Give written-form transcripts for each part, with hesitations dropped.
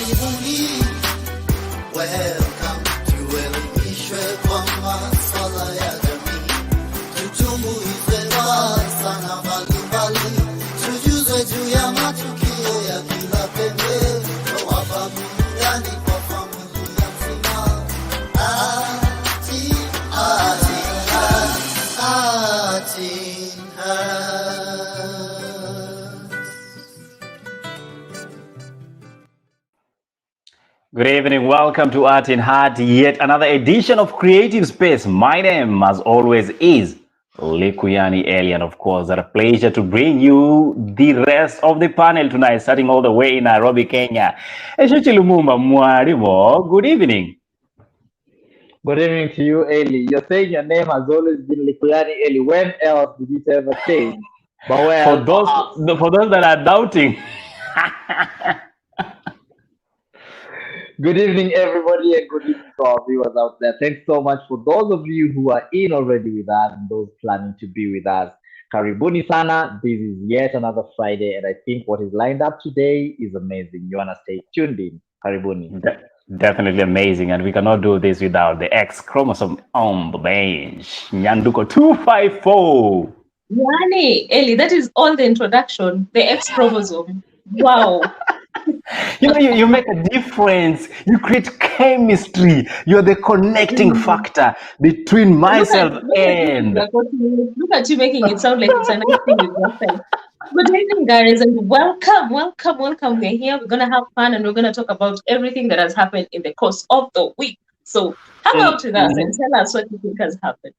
Welcome to Elimishwe kwa maswala ya jamii. Tuchunguze sana mbalimbali, tujuzwe juu ya matukio ya kila pembe, wapa burudani kwa familia nzima. Good evening, welcome to Art in Heart, yet another edition of Creative Space. My name, as always, is Likuyani Eli, and of course, it's a pleasure to bring you the rest of the panel tonight, starting all the way in Nairobi, Kenya. Eshuchi Lumumba Nyanduko, good evening. Good evening to you, Eli. You're saying your name has always been Likuyani Eli. When else did it ever change? But well, for those that are doubting. Good evening, everybody, and good evening to our viewers out there. Thanks so much for those of you who are in already with us and those planning to be with us. Karibuni sana. This is yet another Friday, and I think what is lined up today is amazing. You want to stay tuned in. Karibuni. Definitely amazing, and we cannot do this without the X chromosome on the bench. Nyanduko 254. Yani, Eli, that is all the introduction. The X chromosome. Wow. You make a difference. You create chemistry. You're the connecting factor between myself and... Look at you making it sound like it's a nice thing with yourself. Good evening, guys, and welcome. We're here. We're going to have fun, and we're going to talk about everything that has happened in the course of the week. So hang out with us and tell us what you think has happened.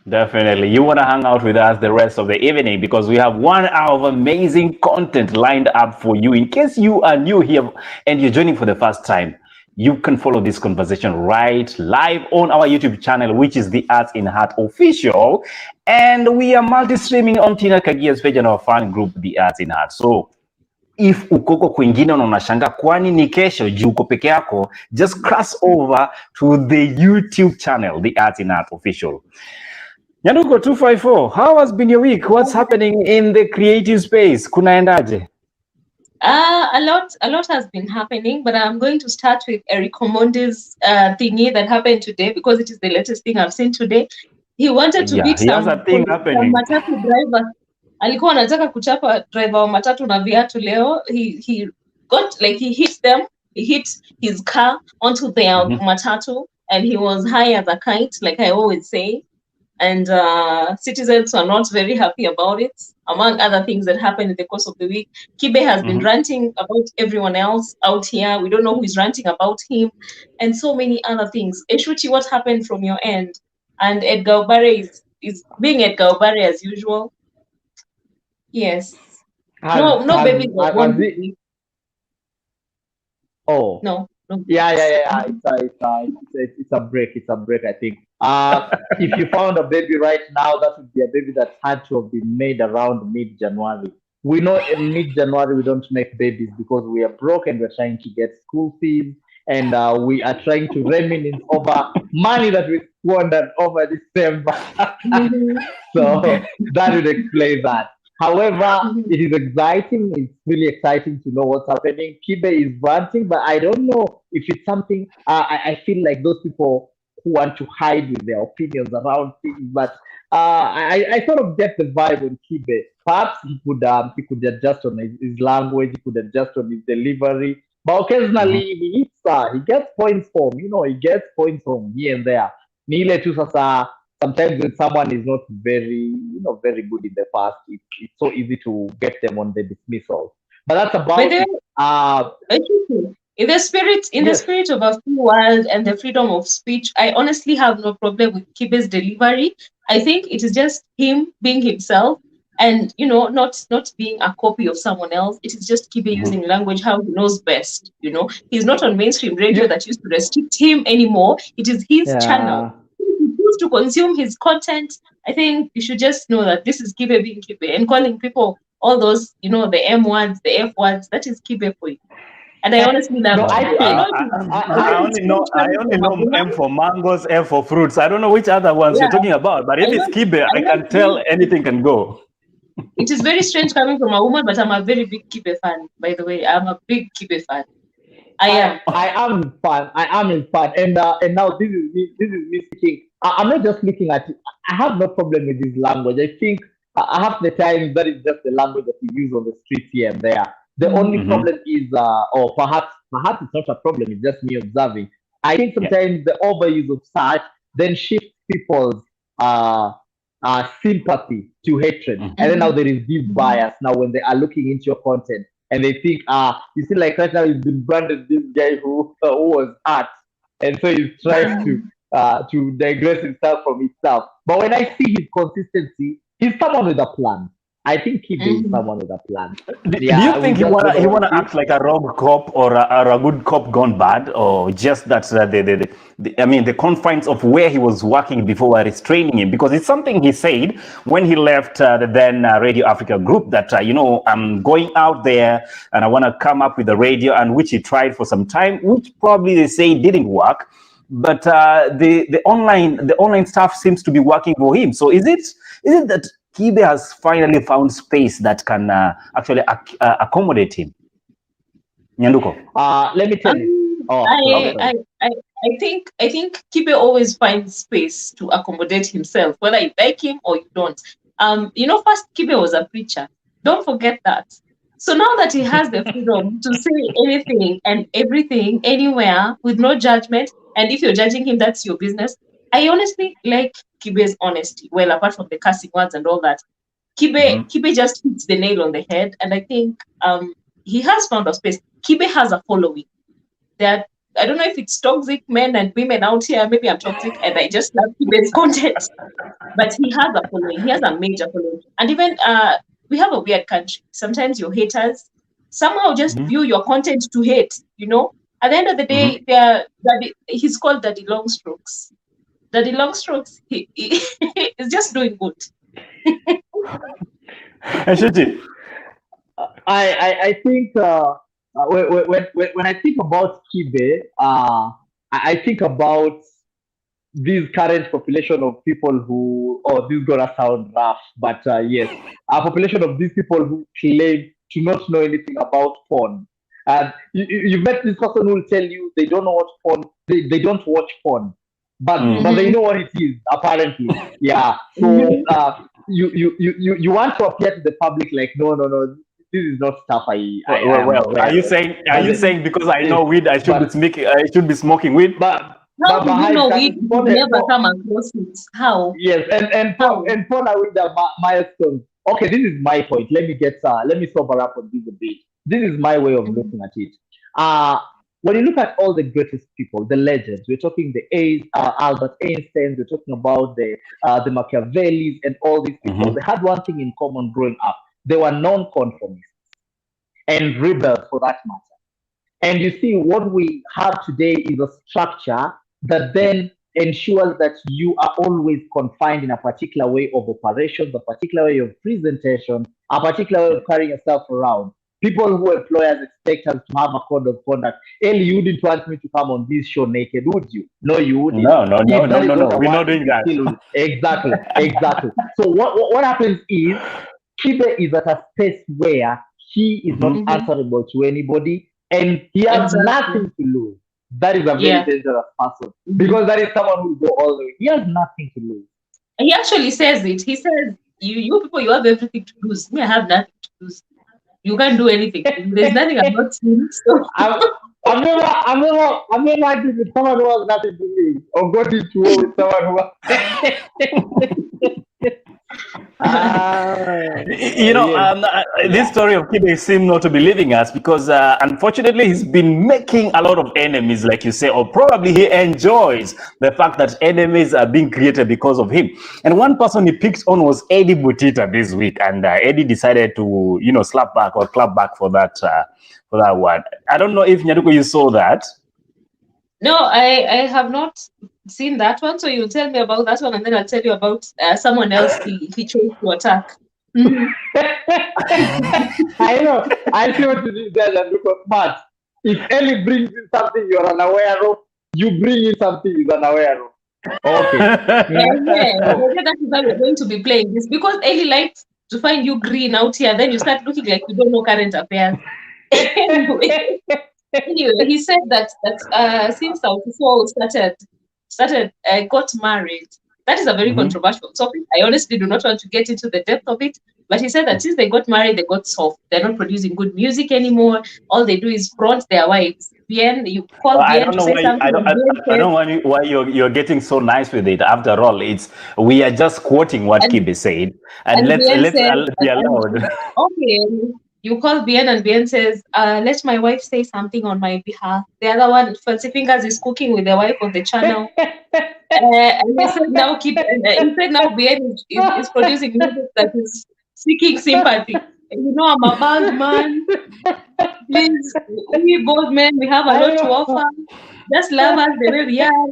Definitely. You want to hang out with us the rest of the evening because we have 1 hour of amazing content lined up for you. In case you are new here and you're joining for the first time, you can follow this conversation right live on our YouTube channel, which is TheArtsinHeart Official. And we are multi-streaming on Tina Kagia's page and our fan group, TheArtsinHeart. So if ukoko kwingine na unashanga kwani ni kesho juu uko peke yako, just cross over to the YouTube channel, TheArtsinHeart Official. Nyanduko 254, how has been your week? What's happening in the creative space? Kunaendaje? A lot has been happening, but I'm going to start with Eric Omondi's thingy that happened today because it is the latest thing I've seen today. He wanted to beat some matatu driver. Alikuwa anataka kuchapa driver wa matatu na viatu leo. He hit them. He hit his car onto their matatu, and he was high as a kite, like I always say. And citizens are not very happy about it, among other things that happened in the course of the week. Kibe has been ranting about everyone else out here. We don't know who is ranting about him, and so many other things. Eshuchi, what happened from your end? And Edgar Obare is being Edgar Obare as usual. Yes. No, baby. Oh. No. Yeah. It's a break. It's a break, I think. If you found a baby right now, that would be a baby that had to have been made around mid-January. We know in mid-January we don't make babies because we are broke and we're trying to get school fees, and we are trying to reminisce over money that we squandered over December. So that would explain that. However, it is exciting. It's really exciting to know what's happening. Kibe is ranting, but I don't know if it's something. I feel like those people who want to hide with their opinions around things, but I sort of get the vibe on Kibe. Perhaps he could adjust on his language, he could adjust on his delivery, but occasionally he gets points home. He gets points home here and there. Nile tu sasa. Sometimes when someone is not very good in the past, it's so easy to get them on the dismissal. But that's about in the spirit of a free world and the freedom of speech, I honestly have no problem with Kibe's delivery. I think it is just him being himself and not being a copy of someone else. It is just Kibe using language how he knows best. He's not on mainstream radio that used to restrict him anymore. It is his channel. To consume his content, I think you should just know that this is Kibe being Kibe, and calling people all those, the M words, the F words, that is Kibe for you. And I honestly love it. I only know M for mangoes, F for fruits. I don't know which other ones you're talking about, but if it's Kibe, I can tell anything can go. It is very strange coming from a woman, but I'm a very big Kibe fan, by the way. I'm a big Kibe fan. I am in fun. I am in fun. And now this is me. This is me speaking. I'm not just looking at it. I have no problem with this language. I think half the time that is just the language that we use on the streets here and there. The only problem is, or perhaps it's not a problem. It's just me observing. I think sometimes the overuse of such then shifts people's sympathy to hatred, and then now there is this bias now when they are looking into your content. And they think, you see, like right now, he's been branded this guy who was art, and so he's trying to digress himself from himself. But when I see his consistency, he's someone with a plan. I think he is someone with a plan. Do you think he wanna act like a rogue cop or a good cop gone bad, or just that the confines of where he was working before were restraining him? Because it's something he said when he left the then Radio Africa group that I'm going out there and I want to come up with a radio, and which he tried for some time, which probably they say didn't work. But the online stuff seems to be working for him. So is it that Kibe has finally found space that can actually accommodate him? Nyanduko. Let me tell you. I think Kibe always finds space to accommodate himself, whether you like him or you don't. First Kibe was a preacher. Don't forget that. So now that he has the freedom to say anything and everything anywhere with no judgment, and if you're judging him, that's your business. I honestly like Kibe's honesty. Well, apart from the cussing words and all that, Kibe just hits the nail on the head, and I think he has found a space. Kibe has a following. That I don't know if it's toxic men and women out here. Maybe I'm toxic and I just love Kibe's content, but he has a following. He has a major following, and even we have a weird country. Sometimes your haters somehow just view your content to hate. At the end of the day, he's called Daddy Longstrokes. Daddy Longstrokes, he is just doing good. Eshuchi. I think when I think about Kibe, I think about this current population of people who, this is gonna sound rough, but yes, a population of these people who claim to not know anything about porn. And you met this person who will tell you they don't know what porn, they don't watch porn, but they know what it is, apparently. Yeah. So you want to appear to the public like, no, this is not stuff are you saying because I know weed, I should be smoking weed? But how do you know weed? You never come across it. How? Yes, and porn are with the milestones. Okay, this is my point. Let me sober up on this a bit. This is my way of looking at it. When you look at all the greatest people, the legends, we're talking the Albert Einstein, we're talking about the Machiavellis and all these people. They had one thing in common growing up. They were non-conformists and rebels for that matter. And you see, what we have today is a structure that then ensures that you are always confined in a particular way of operations, a particular way of presentation, a particular way of carrying yourself around. People who employers expect us to have a code of conduct. Ellie, you didn't want me to come on this show naked, would you? No, you wouldn't. No. We're not doing that. Exactly. So what happens is, Kibe is at a space where he is not answerable to anybody, and he has nothing to lose. That is a very dangerous person, because that is someone who will go all the way. He has nothing to lose. He actually says it. He says, "You people, you have everything to lose. Me, I have nothing to lose. You can't do anything. There's nothing about him." So. I'm never arguing with someone who has nothing to lose, or got into war with someone who has. This story of Kibe seems not to be leaving us, because unfortunately he's been making a lot of enemies, like you say, or probably he enjoys the fact that enemies are being created because of him. And one person he picked on was Eddie Butita this week, and Eddie decided to slap back or clap back for that one. I don't know if Nyanduko, you saw that. No, I have not seen that one, so you'll tell me about that one, and then I'll tell you about someone else he chose to attack. I know. I see what you did there, Nyanduko. But if Ellie brings in something you're unaware of, you bring in something he's unaware of. Okay. That is how we're going to be playing this, because Ellie likes to find you green out here, then you start looking like you don't know current affairs. Anyway. Anyway, he said that since South Soul got married, that is a very controversial topic. I honestly do not want to get into the depth of it. But he said that since they got married, they got soft. They're not producing good music anymore. All they do is front their wives. Bien, you call I Bien don't to know say why something. I don't want why you're getting so nice with it. After all, we are just quoting what Kibe said, and let's Bien says, be allowed. okay, you call Bien and Bien says, let my wife say something on my behalf. The other one, Fancy Fingers, is cooking with the wife of the channel. And he said now Bien is producing music that is seeking sympathy. You know, I'm a bald man. Please, we both men, we have a lot to offer. Just love us the way we are.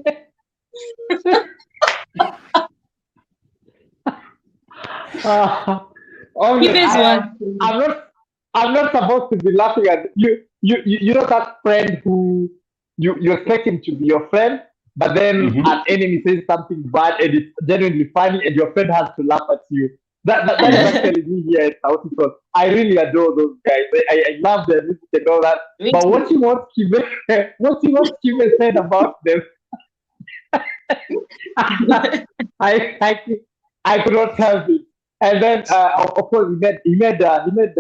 I'm not supposed to be laughing at you. You know that friend who you expect him to be your friend, but then an enemy says something bad and it's genuinely funny, and your friend has to laugh at you. That is actually me here at South Africa. I really adore those guys. I love their music and all that. But watching what Kibe said about them, I could not help it. And then, of course, he made Bien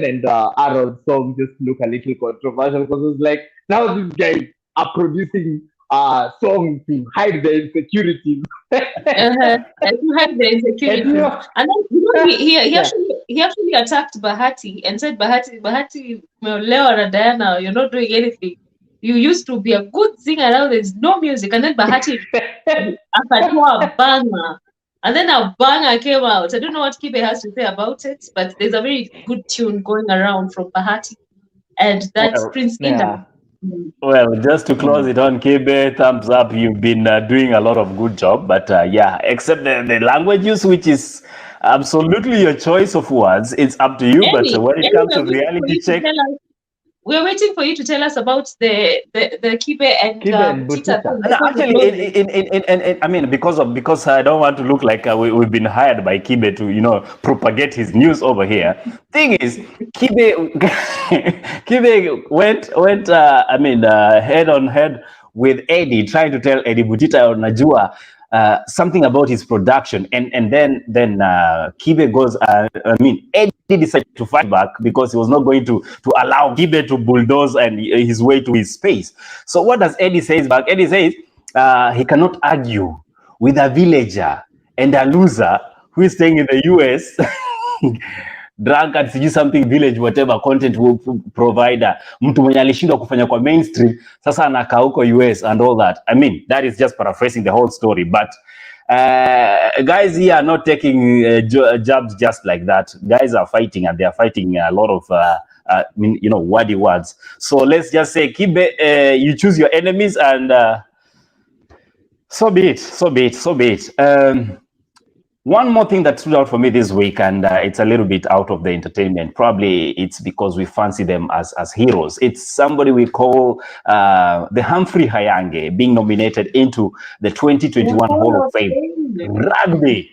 and Aaron song just look a little controversial because it was like now these guys are producing songs to hide their insecurities. To hide their insecurities. And then he actually attacked Bahati and said, Bahati, Leo and Diana, you're not doing anything. You used to be a good singer, now there's no music. And then Bahati akatoa a banger. And then a banger came out. I don't know what Kibe has to say about it, but there's a very good tune going around from Bahati. And that's Prince Inda. Well, just to close it on, Kibe, thumbs up. You've been doing a lot of good job. But except the language use, which is absolutely your choice of words, it's up to you. But when it comes to reality check, we're waiting for you to tell us about the Kibe and Butita. Actually, I mean, because I don't want to look like we've been hired by Kibe to propagate his news over here. Thing is, Kibe went head on head with Eddie, trying to tell Eddie Butita or Najua something about his production, and then Kibe goes. Eddie decided to fight back because he was not going to allow Kibe to bulldoze and his way to his space. So what does Eddie say back? Eddie says he cannot argue with a villager and a loser who is staying in the US. Drunk at sijui something village whatever content provider, mtu mwenye alishindwa kufanya kwa mainstream, sasa anakaa huko US and all that. I mean, that is just paraphrasing the whole story, but guys here are not taking jabs just like that. Guys are fighting, and they are fighting a lot of wordy words. So let's just say, Kibe, you choose your enemies, and so be it. One more thing that stood out for me this week, and it's a little bit out of the entertainment. Probably it's because we fancy them as heroes. It's somebody we call the Humphrey Hayange being nominated into the 2021 Hall of Fame. Rugby.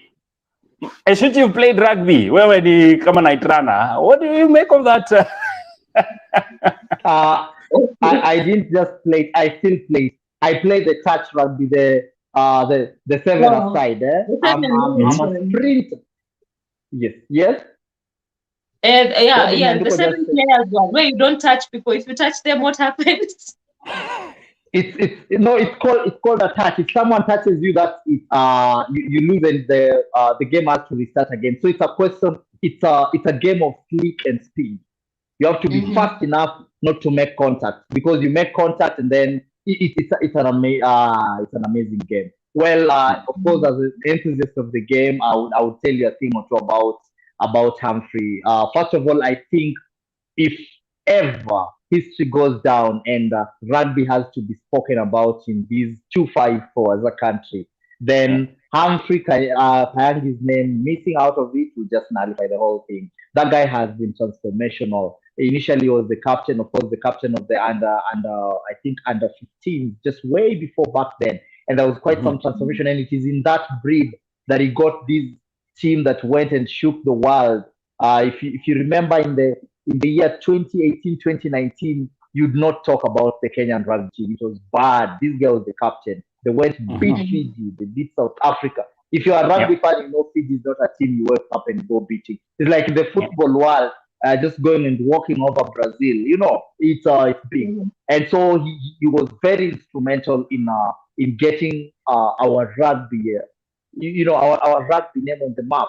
Eshuchi, you played rugby. Where were the Kamana? What do you make of that? I didn't just play. I still play. I played the touch rugby, the 7-a-side. I'm a sprinter. Yes. And the 7 players one where you don't touch people. If you touch them, what happens? It's called a touch. If someone touches you, that's it. You lose, and the game has to restart again. So it's a question. It's a game of flick and speed. You have to be fast enough not to make contact, because you make contact and then it's an amazing game. Well, of course, as an enthusiast of the game, I would tell you a thing or two about Humphrey. First of all, I think if ever history goes down and rugby has to be spoken about in these 254 as a country, then Humphrey Kayange's name missing out of it will just nullify the whole thing. That guy has been transformational. Initially, he was the captain of the under 15, just way before back then. And there was quite some transformation, and it is in that breed that he got this team that went and shook the world. If you remember in the in the year 2018, 2019, you'd not talk about the Kenyan rugby team. It was bad. This guy was the captain. They went beat Fiji. They beat South Africa. If you're a rugby fan, you know Fiji is not a team you wake up and go beating. It's like the football world, just going and walking over Brazil. You know, it's big. And so he was very instrumental in getting our rugby, our rugby name on the map.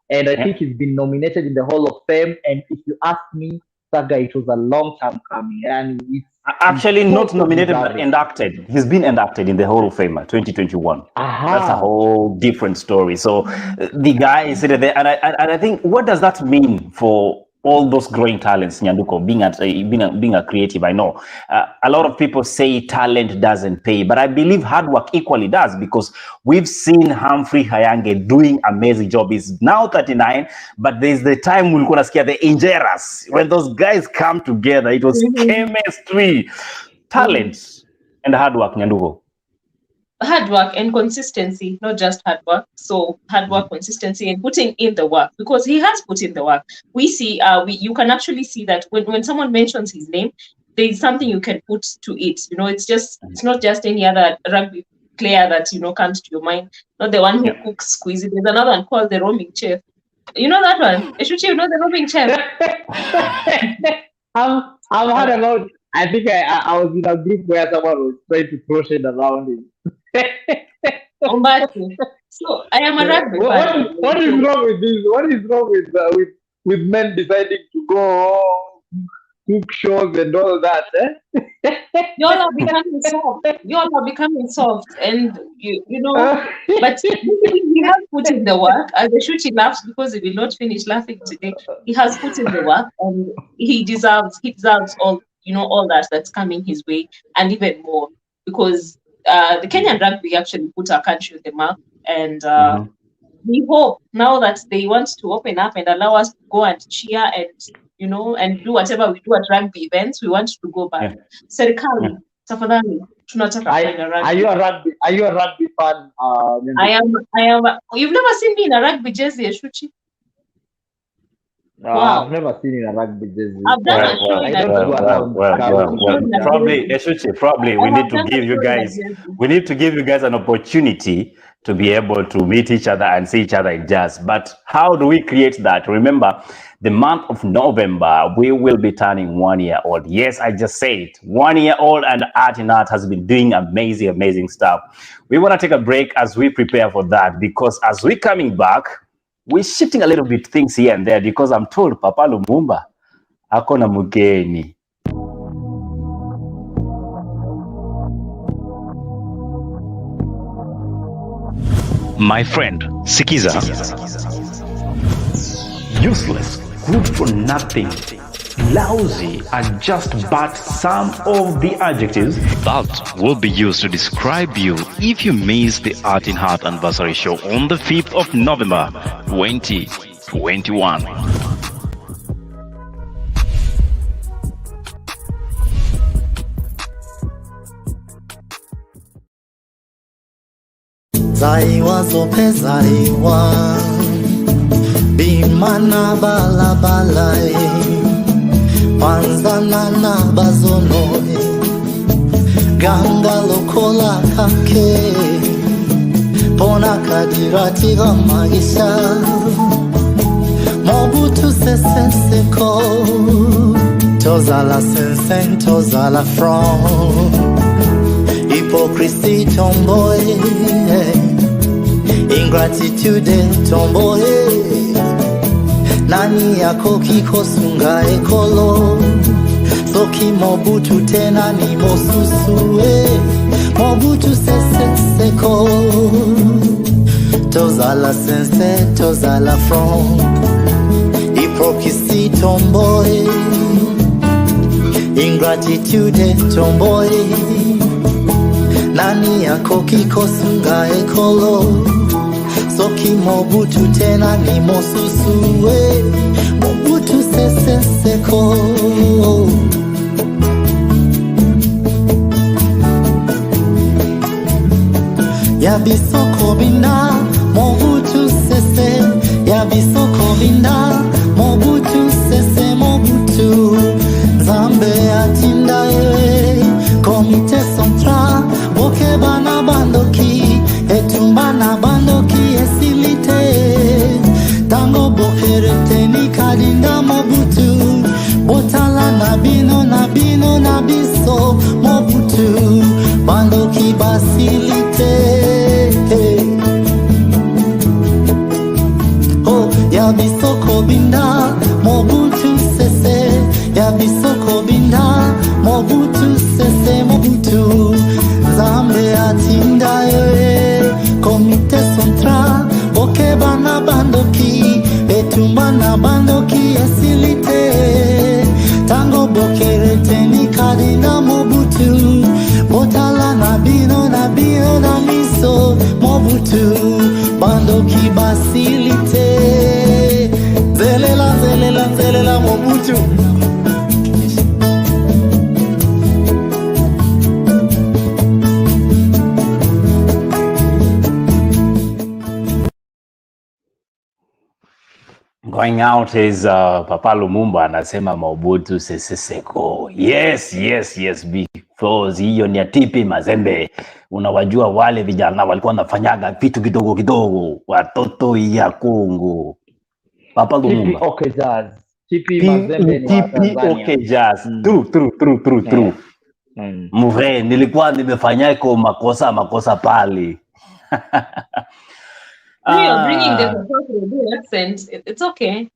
And I think he's been nominated in the Hall of Fame. And if you ask me, that guy, it was a long time coming. And it's actually not nominated, but inducted. He's been inducted in the Hall of Fame 2021. That's a whole different story. So the guy is there, and I think, what does that mean for all those growing talents, Nyanduko, being a creative? I know a lot of people say talent doesn't pay, but I believe hard work equally does, because we've seen Humphrey Hayange doing amazing job. He's now 39, but there's the time we're gonna scare the Injeras. When those guys come together, it was chemistry, talent, and hard work, Nyanduko. Hard work and consistency, not just hard work. So hard work, consistency, and putting in the work, because he has put in the work. We see, you can actually see that when someone mentions his name, there is something you can put to it. You know, it's not just any other rugby player that, you know, comes to your mind. Not the one who cooks squeezy. There's another one called the roaming chef. You know that one? Eshuchi, you know the roaming chef? I've heard about. I think I was in a group where someone was trying to throw shade around him. So I am a rugby fan. What is wrong with this? What is wrong with men deciding to go cook shows and all that? Y'all are becoming soft. Y'all are becoming soft, and you know. But he has put in the work. As Eshuchi laughs because he will not finish laughing today. He has put in the work, and he deserves all. You know, all that's coming his way, and even more, because the Kenyan rugby actually put our country on the map, and we hope now that they want to open up and allow us to go and cheer and, you know, and do whatever we do at rugby events. We want to go back. Serikali, tafadhali, tunataka kwenda rugby. Are you a rugby fan? I am. You've never seen me in a rugby jersey, Eshuchi? Wow. I've never seen in a rugby jersey. Probably, Eshuchi, we need to give you guys an opportunity to be able to meet each other and see each other in jazz. But how do we create that? Remember, the month of November, we will be turning 1 year old. Yes, I just said it. 1 year old, and TheArtsinHeart has been doing amazing stuff. We want to take a break as we prepare for that, because as we're coming back, we're shifting a little bit things here and there, because I'm told Papa Lumumba akona mugeni. My friend, Sikiza. Useless, good for nothing, lousy are just but some of the adjectives that will be used to describe you if you miss the TheArtsinHeart anniversary show on the 5th of November 2021. Zaiwa zope zaiwa Bimana bala balai Panzana na bazonoe Ganga lokola kake Pona kadirati ga magisha Mobutu sesenseko Tozala sensen, tozala from Hypocrisy tomboy Ingratitude tomboy Nani yako kikosunga ekolo Soki Mobutu tena ni mosusue Mobutu seseko Tozala sense, tozala from Hypocrisy tomboy Ingratitude tomboy Nani yako kikosunga ekolo Soki Mobutu tena ni mosusue Mobutu seseko Yabisoko bina Mobutu sese Yabisoko bina Mobutu sese Mobutu qui facilite. Oh, ya bisoko binda, Mobutu sese. Ya bisoko binda, Mobutu sese, Mobutu. Zambe atinda yoe, komite central, oke bana bandoki, etumba na bandoki esilite. Tango bokere teni kadina Mobutu, botala na bino na miso Mobutu, bandoki basilite. Zelela, zelela, zelela Mobutu. Going out is Papa Lumumba anasema Mobutu Sese Seko. Yes, because hiyo ni atipi Mazembe. Unawajua wale vijana walikuwa wanafanyaga vitu kidogo kidogo, watoto ya Kongo. Papa Lumumba. Okay, jazz. TP Mazembe ni wa Tanzania. Okay, jazz. True. Mure, nilikuwa nimefanyako makosa pale. You're bringing the accent. It's okay.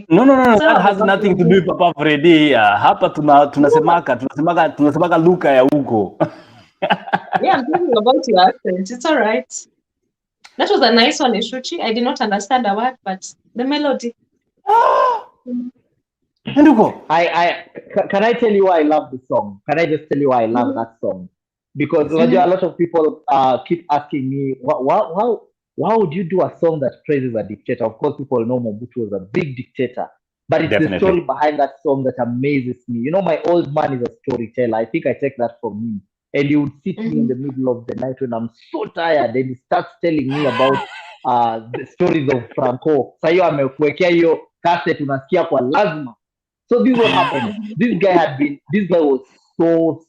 No. That has nothing to do with Papa Freddy. Hapa tunasemaka Luka ya huko. Yeah, I'm thinking about your accent. It's all right. That was a nice one, Eshuchi. I did not understand a word, but the melody. Nyanduko. Can I tell you why I love the song? Can I just tell you why I love that song? Because a lot of people keep asking me, why would you do a song that praises a dictator? Of course, people know Mobutu was a big dictator, but it's the story behind that song that amazes me. You know, my old man is a storyteller. I think I take that from him. And he would sit me in the middle of the night when I'm so tired, and he starts telling me about the stories of Franco. Sayo amekuwekea hiyo cassette unasikia kwa lazima. So this what happened. This guy was so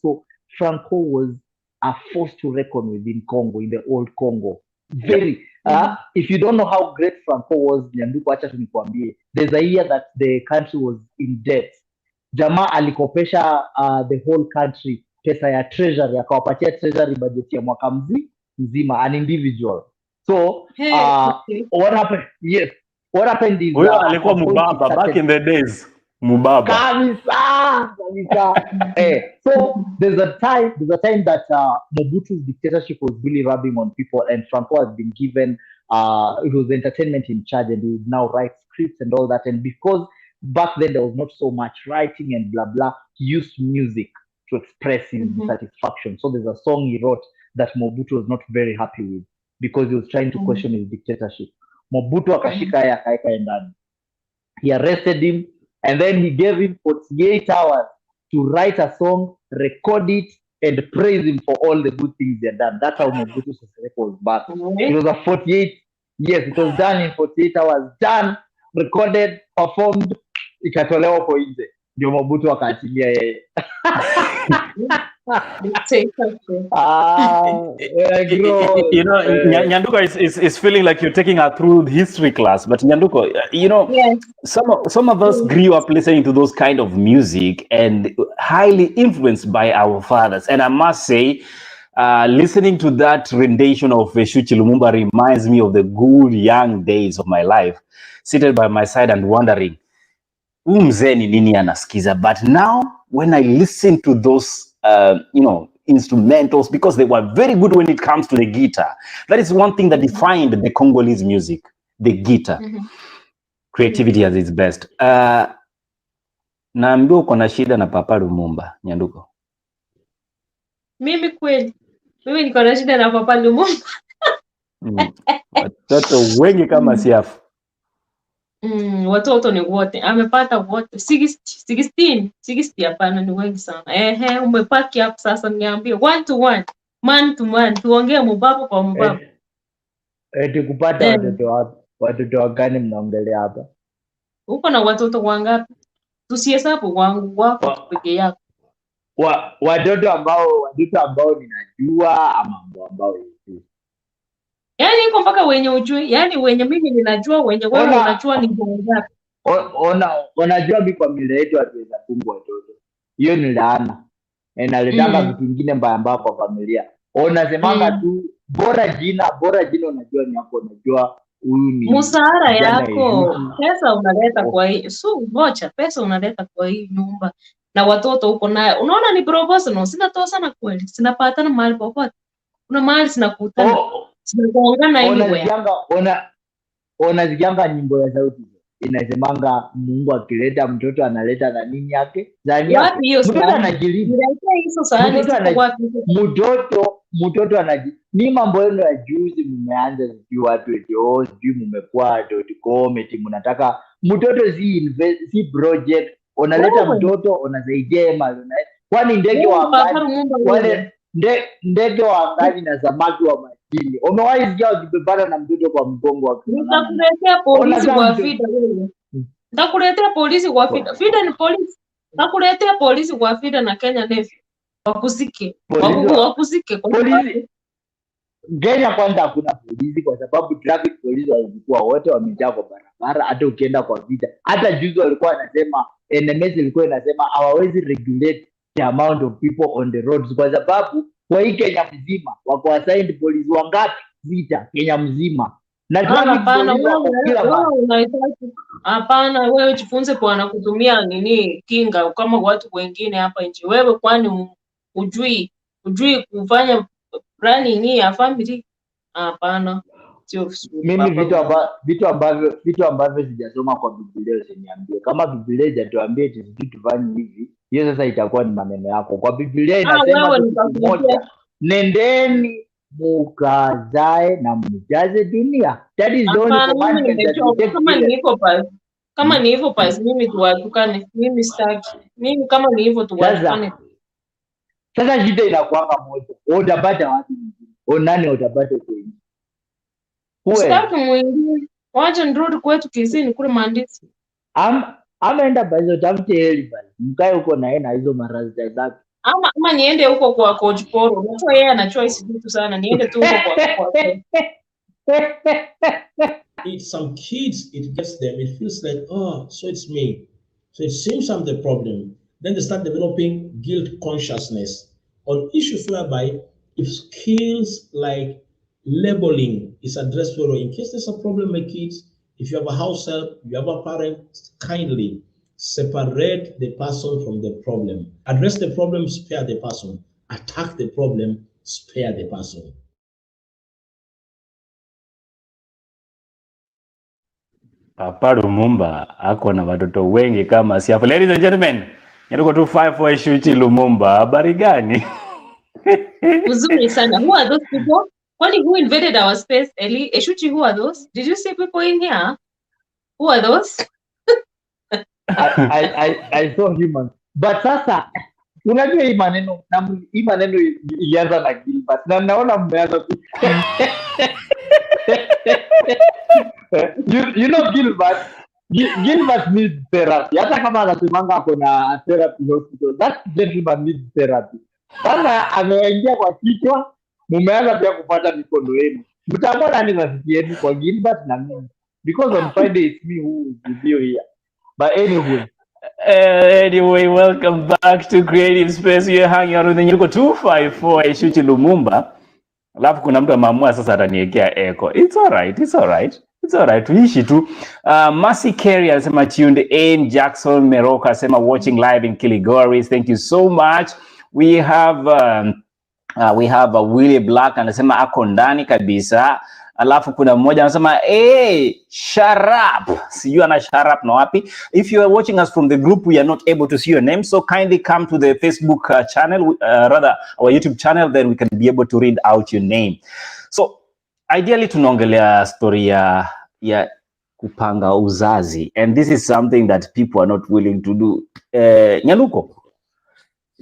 Franco was a force to reckon with in Congo, in the old Congo. Very. If you don't know how great Franco was, Nyanduko, acha tunikwambie, there's a year that the country was in debt. Jamaa alikopesha the whole country pesa ya treasury, akawapatia treasury budget ya mwaka mzima, an individual. So what happened? Yes, what happened is alikuwa mubaba back in the days. Mubaba. Kamisa. So there's a time that Mobutu's dictatorship was really rubbing on people, and Franco has been given it was entertainment in charge, and he would now write scripts and all that. And because back then there was not so much writing and blah blah, he used music to express his satisfaction. So there's a song he wrote that Mobutu was not very happy with because he was trying to question his dictatorship. Mobutu akashika yeye akaeka ndani. He arrested him, and then he gave him 48 hours to write a song, record it, and praise him for all the good things he had done. That's how Mobutu Sese Seko was back. It was a 48, yes, it was done in 48 hours. Done, recorded, performed, ikatolewa po nje. Ndio Mobutu akaachilia yeye. You know, Nyanduko is feeling like you're taking her through history class, but Nyanduko, you know, some of us grew up listening to those kind of music and highly influenced by our fathers. And I must say, listening to that rendition of Eshuchi Lumumba reminds me of the good young days of my life, seated by my side and wondering, mzee ni nini anasikiza? But now, when I listen to those, instrumentals, because they were very good when it comes to the guitar. That is one thing that defined the Congolese music, the guitar. Creativity at its best. Naambiwa uko na shida na Papa Lumumba, Nyanduko. Mimi kweli. Mimi niko na shida na Papa Lumumba. Watoto wengi kama siafu. Watoto ni wote. Amepata wote. 60 hapana, ni wengi sana. Umepaki hapo sasa, niambie 1 to 1, man to man, tuongee mubaba kwa mubaba. Tukupata watoto gani mnaongelea hapa? Uko na watoto wangapi? Tusihesabu wako peke yako. Watoto ambao ninajua ama ambao hivi. Yaani iko mpaka wenye ujui, yaani wenye mimi ninajua, wenye wewe unajua ni wangapi. Unajua mimi kwa mila yetu hatuweza kumbwa watoto. Hiyo ni laana. Inaletanga vitu vingine mbaya kwa familia. unasemanga tu bora jina unajua ni hapo, unajua huyu ni musara kijana yako, Eshuchi. pesa unaleta kwa hii pesa unaleta kwa hii nyumba na watoto uko naye, unaona ni proportional. Sinatoa sana kweli, sinapatana mahali popote, kuna mahali sinakutana, sinagongana anywhere. Unazikianga nyimbo ya sauti inasemanga Mungu akileta mtoto analeta na nini yake ndani yake. Wapi hiyo Mtoto anajilinda, mtoto anaji. Ni mambo yenu ya juzi mmeanza, sijui watu eti sijui mmekuwa .com eti mnataka mtoto, si project. Unaleta mtoto unasaidia mali, kwani ndege wa angani, wale ndege wa angani na samaki wa majini umewahi sikia wakibebana na mtoto kwa mgongo wa nitakuletea polisi kwa fida wewe. Nitakuletea polisi kwa fida. Fida ni polisi. Nitakuletea polisi kwa fida na Kenya Navy. Wakusike. Wakusike kwa polisi. Kenya kwanza hakuna polisi kwa sababu traffic police walikuwa wote wamejaa kwa barabara. Hata ukienda kwa vita, hata juzi walikuwa wanasema, NMS ilikuwa inasema hawawezi regulate the amount of people on the roads kwa sababu kwa hii Kenya mzima wako assigned polisi wangapi? Vita Kenya mzima. Na hapana, wewe jifunze bwana kutumia nini kinga kama watu wengine hapa nje. Wewe kwani ujui kufanya planning ya family? Hapana. Mimi vitu ambavyo sijasoma kwa Biblia usiniambie. Kama Biblia haijatuambia eti tufanye hivi, hiyo sasa itakuwa ni maneno yako. Kwa Biblia inasema kitu moja, nendeni mukazae na mjaze dunia. That is the only commandment. Kama ni hivyo basi mimi tuwatukane. Mimi sitaki. Mimi kama ni hivyo tuwatukane. Sasa shida inakuanga moja. Utapata wapi mwingine? Nani utapata kweli? Sitaki mwingine. Wacha nirudi kwetu Kisini kule Mandisi. Enda basi utafute heli basi. Mkae huko na yeye na hizo maradhi zake. Ama niende huko kwa Coach Poro. Unajua yeye ana choice vitu sana. Niende tu huko kwa It's some kids, it gets them, it feels like, so it's me. So it seems I'm the problem. Then they start developing guilt consciousness on issues whereby if skills like labeling is addressed well, in case there's a problem with kids, if you have a house help, you have a parent, kindly separate the person from the problem. Address the problem, spare the person. Attack the problem, spare the person. Papa Lumumba ako na watoto wengi kama siafu. Ladies and gentlemen, Nyanduko 25 for Eshuchi Lumumba. Habari gani? Uzuri sana. Who are those people? Who invaded our space, Eli? Eshuchi, who are those? Did you see people in here? Who are those? I saw humans. But sasa unajua hii maneno ilianza na Gilbert. Na naona mmeanza you know Gilbert needs therapy. Hata kama anasemanga ako na therapy hospital, that gentleman needs therapy. Sasa ameingia kwa kichwa, mumeanza pia kupata mikono yenu. Mtakuwa nani rafiki kwa Gilbert na mimi? Because on Friday it's me who is with you here. But anyway, welcome back to Creative Space. You're hanging out with Nyanduko 254 Eshuchi Lumumba. Alafu kuna mtu ameamua sasa ataniwekea echo. It's alright. Tuishi tu. Mercy Carey anasema tuned in. Jackson Meroka anasema watching live in Kilgoris. Thank you so much. We have Willie Black anasema ako ndani kabisa. Alafu kuna mmoja anasema sharap. Sijui ana sharap na wapi. If you are watching us from the group, we are not able to see your name, so kindly come to the Facebook channel, rather our YouTube channel, then we can be able to read out your name. So ideally tunaongelea story ya kupanga uzazi, and this is something that people are not willing to do. Nyanduko,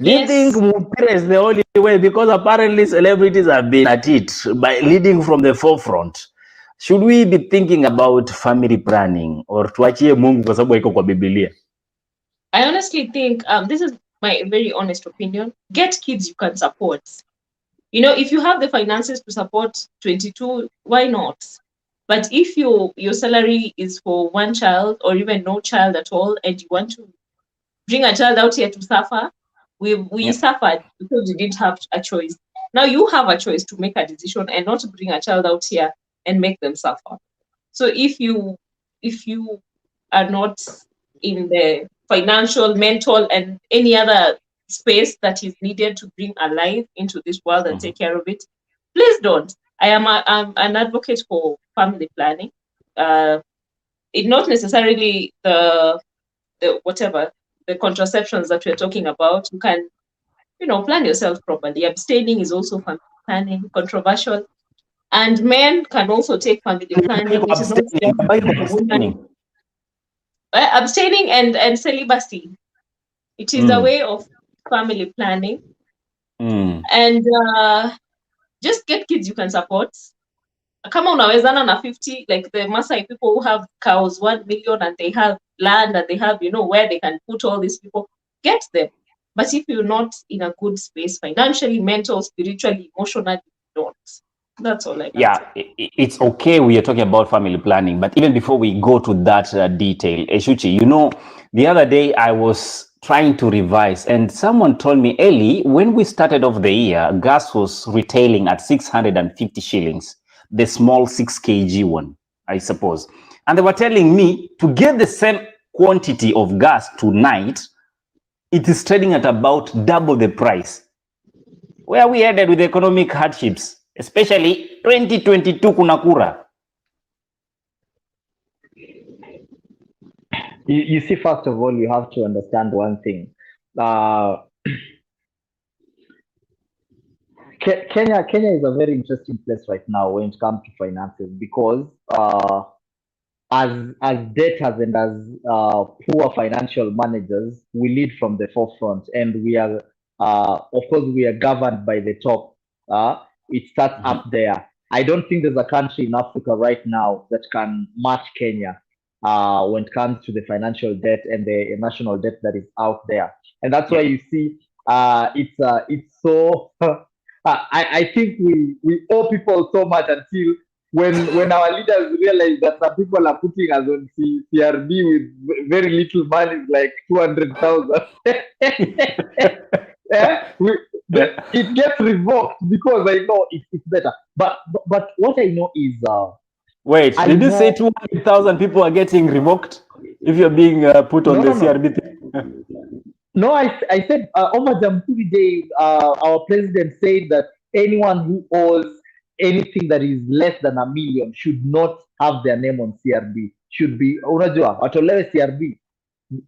do you think Mupira is the only way? Because apparently celebrities have been at it by leading from the forefront. Should we be thinking about family planning or tuachie Mungu kwa sababu iko kwa Biblia? I honestly think, this is my very honest opinion, get kids you can support. You know, if you have the finances to support 22, why not? But if your salary is for one child or even no child at all, and you want to bring a child out here to suffer, we suffered because we didn't have a choice. Now you have a choice to make a decision and not bring a child out here and make them suffer. So if you are not in the financial, mental, and any other space that is needed to bring a life into this world and take care of it, please don't. I'm an advocate for family planning. It not necessarily the whatever the contraceptions that we're talking about. You can, plan yourself properly. Abstaining is also family planning, controversial. And men can also take family planning. It is not just for women. Abstaining and celibacy. It is a way of family planning. And just get kids you can support. Kama unawezana na 50, like the Maasai people who have cows, 1 million, and they have land and they have, where they can put all these people, get them. But if you're not in a good space financially, mental, spiritually, emotionally, don't. That's all I got. Yeah, it's okay we are talking about family planning, but even before we go to that detail, Eshuchi, the other day I was trying to revise and someone told me, Ellie, when we started off the year, gas was retailing at 650 shillings, the small 6 kg one, I suppose. And they were telling me to get the same quantity of gas tonight, it is trading at about double the price. Where are we headed with economic hardships? Especially 2022 kunakura. You see, first of all, you have to understand one thing. Kenya is a very interesting place right now when it comes to finances, because as debtors and as poor financial managers, we lead from the forefront, and we are, of course, we are governed by the top. It starts up there. I don't think there's a country in Africa right now that can match Kenya when it comes to the financial debt and the national debt that is out there. And that's why you see it's so I think we owe people so much until when our leaders realize that some people are putting us on CRB with very little money, like 200,000. It gets revoked because I know it's better. But what I know is wait, did you say 200,000 people are getting revoked if you're being put on the CRB thing? No, I said over Jamhuri Day, our president said that anyone who owes anything that is less than 1 million should not have their name on CRB. Should be unajua watolewe CRB.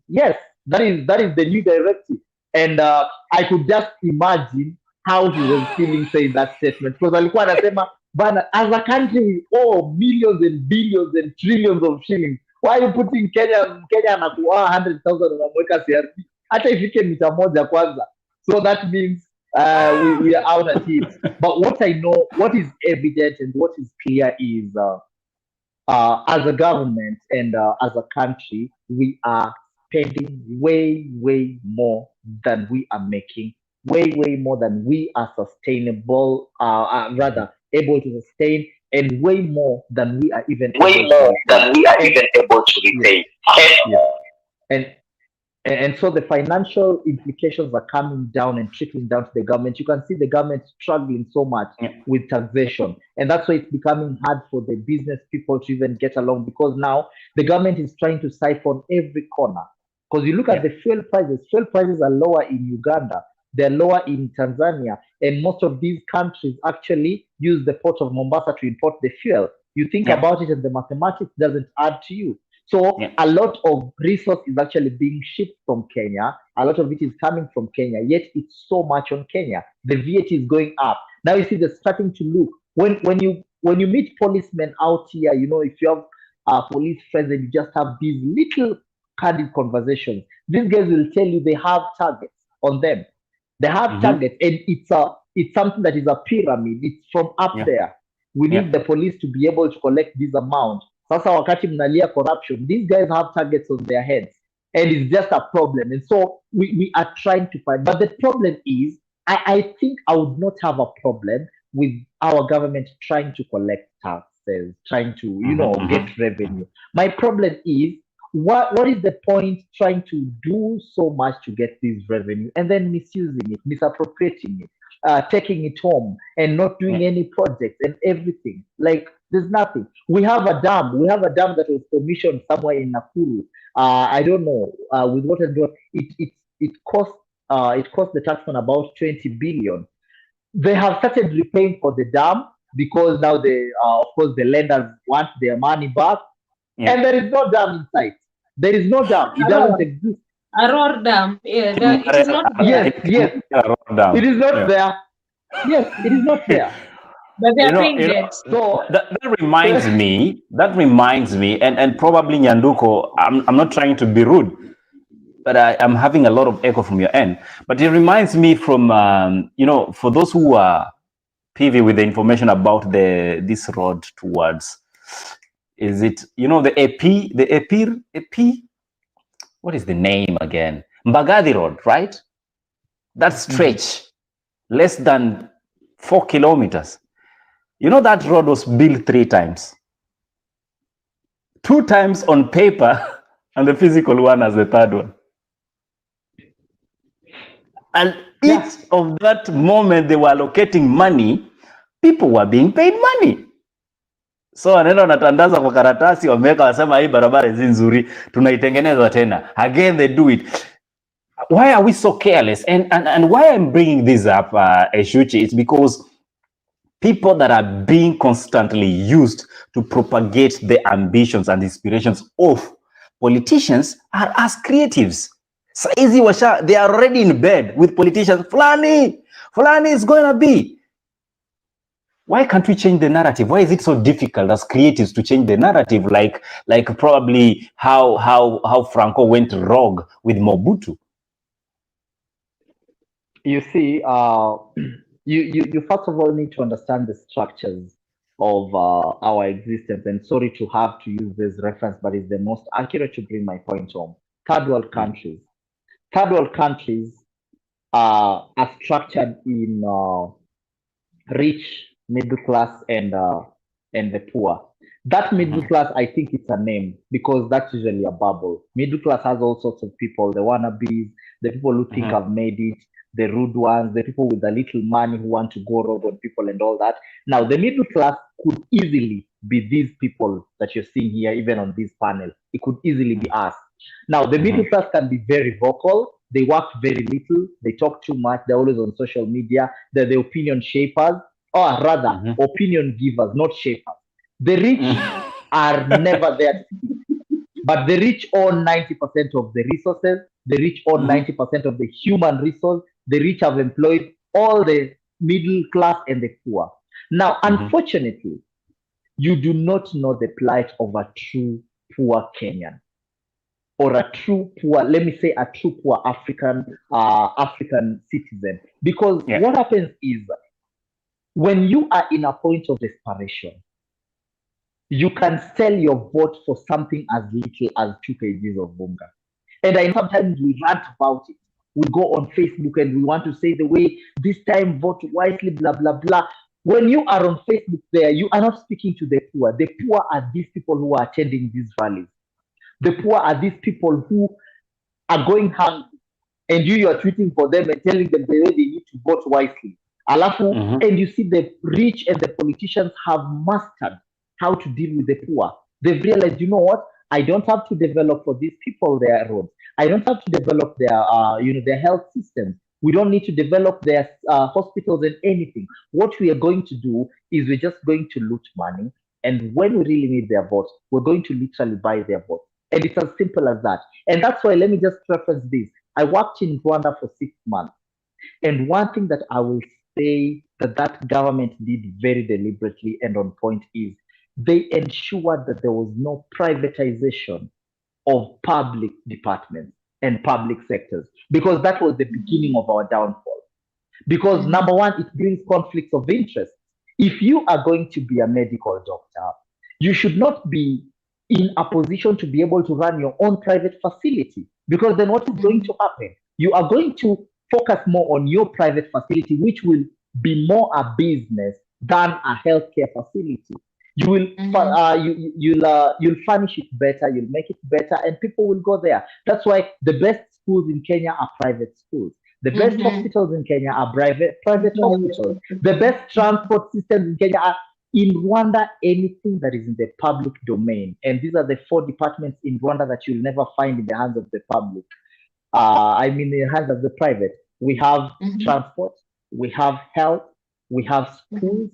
Yes, that is the new directive. And I could just imagine how he was feeling saying that statement, because alikuwa anasema bana, as a country we owe millions and billions and trillions of shillings. Why are you putting Kenya anakuwa 100,000 unamweka CRB? Hata ifike mita moja kwanza. So that means we are out at it. But what I know, what is evident and what is clear is as a government and as a country, we are spending way more than we are making, way more than we are sustainable, rather able to sustain, and way more than we are even able to repay. And so the financial implications are coming down and trickling down to the government. You can see the government struggling so much with taxation. And that's why it's becoming hard for the business people to even get along, because now the government is trying to siphon every corner. Because you look at the fuel prices are lower in Uganda, they're lower in Tanzania, and most of these countries actually use the port of Mombasa to import the fuel. You think about it, and the mathematics doesn't add to you. So a lot of resource is actually being shipped from Kenya. A lot of it is coming from Kenya, yet it's so much on Kenya. The VAT is going up. Now you see they're starting to look. When you meet policemen out here, if you have police friends and you just have these little candid conversations, these guys will tell you they have targets on them. They have targets, and it's something that is a pyramid. It's from up there. We need the police to be able to collect this amount. Sasa wakati mnalia corruption, these guys have targets on their heads, and it's just a problem. And so we are trying to find, but the problem is, I think I would not have a problem with our government trying to collect taxes, trying to get revenue. My problem is, what is the point trying to do so much to get this revenue and then misusing it, misappropriating it? taking it home and not doing any projects and everything. Like there's nothing. We have a dam. We have a dam that was commissioned somewhere in Nakuru. I don't know with what and what. It cost the taxman about 20 billion. They have started repaying for the dam because now of course the lenders want their money back, and there is no dam in sight. There is no dam. It doesn't exist. Aror Dam. Yeah, it is not there. Yes. It is not there. Yes, it is not there. But they are paying debt. So that reminds me. That reminds me, and probably Nyanduko. I'm not trying to be rude, but I'm having a lot of echo from your end. But it reminds me from for those who are privy with the information about this road towards, is it the EP? What is the name again? Mbagathi Road, right? That stretch, less than 4 kilometers. That road was built 3 times. 2 times on paper, and the physical one as the 3rd one. And each of that moment they were allocating money, people were being paid money. So wanaenda wanatandaza kwa karatasi, wameweka wasema hii barabara hizi nzuri, tunaitengeneza tena. Again they do it. Why are we so careless? And why I'm bringing this up, Eshuchi, is because people that are being constantly used to propagate the ambitions and inspirations of politicians are as creatives. Saizi they are already in bed with politicians. Fulani is going to be. Why can't we change the narrative? Why is it so difficult as creatives to change the narrative, like probably how Franco went rogue with Mobutu? You see, you first of all need to understand the structures of our existence. And sorry to have to use this reference, but it's the most accurate to bring my point home. Third world countries are structured in rich, middle class, and the poor. That middle class, I think it's a name because that's usually a bubble. Middle class has all sorts of people, the wannabes, the people who think have made it, the rude ones, the people with a little money who want to go rob on people and all that. Now, the middle class could easily be these people that you're seeing here, even on this panel. It could easily be us. Now, the middle class can be very vocal. They work very little. They talk too much. They're always on social media. They're the opinion shapers, or rather, opinion givers, not shapers. The rich are never there. But the rich own 90% of the resources. The rich own 90% of the human resource. The rich have employed all the middle class and the poor. Now, unfortunately, you do not know the plight of a true poor Kenyan or a true poor, let me say a true poor African citizen. Because what happens is when you are in a point of desperation, you can sell your vote for something as little as 2 kgs of bunga. And sometimes we rant about it. We go on Facebook and we want to say the way this time vote wisely, blah, blah, blah. When you are on Facebook there, you are not speaking to the poor. The poor are these people who are attending these rallies. The poor are these people who are going hungry. And you are tweeting for them and telling them the way they need to vote wisely. And you see the rich and the politicians have mastered how to deal with the poor. They've realized, you know what? I don't have to develop for these people their roads. I don't have to develop their health systems. We don't need to develop their hospitals and anything. What we are going to do is we're just going to loot money. And when we really need their votes, we're going to literally buy their votes. And it's as simple as that. And that's why, let me just reference this. I worked in Rwanda for 6 months. And one thing that I will say that government did very deliberately and on point is they ensured that there was no privatization of public departments and public sectors, because that was the beginning of our downfall. Because number one, it brings conflicts of interest. If you are going to be a medical doctor, you should not be in a position to be able to run your own private facility, because then what is going to happen? You are going to focus more on your private facility, which will be more a business than a healthcare facility. You will you'll furnish it better, you'll make it better, and people will go there. That's why the best schools in Kenya are private schools. The best hospitals in Kenya are private hospitals. The best transport systems in Kenya are in Rwanda. Anything that is in the public domain, and these are the 4 departments in Rwanda that you'll never find in the hands of the public. In the hands of the private. We have transport, we have health, we have schools,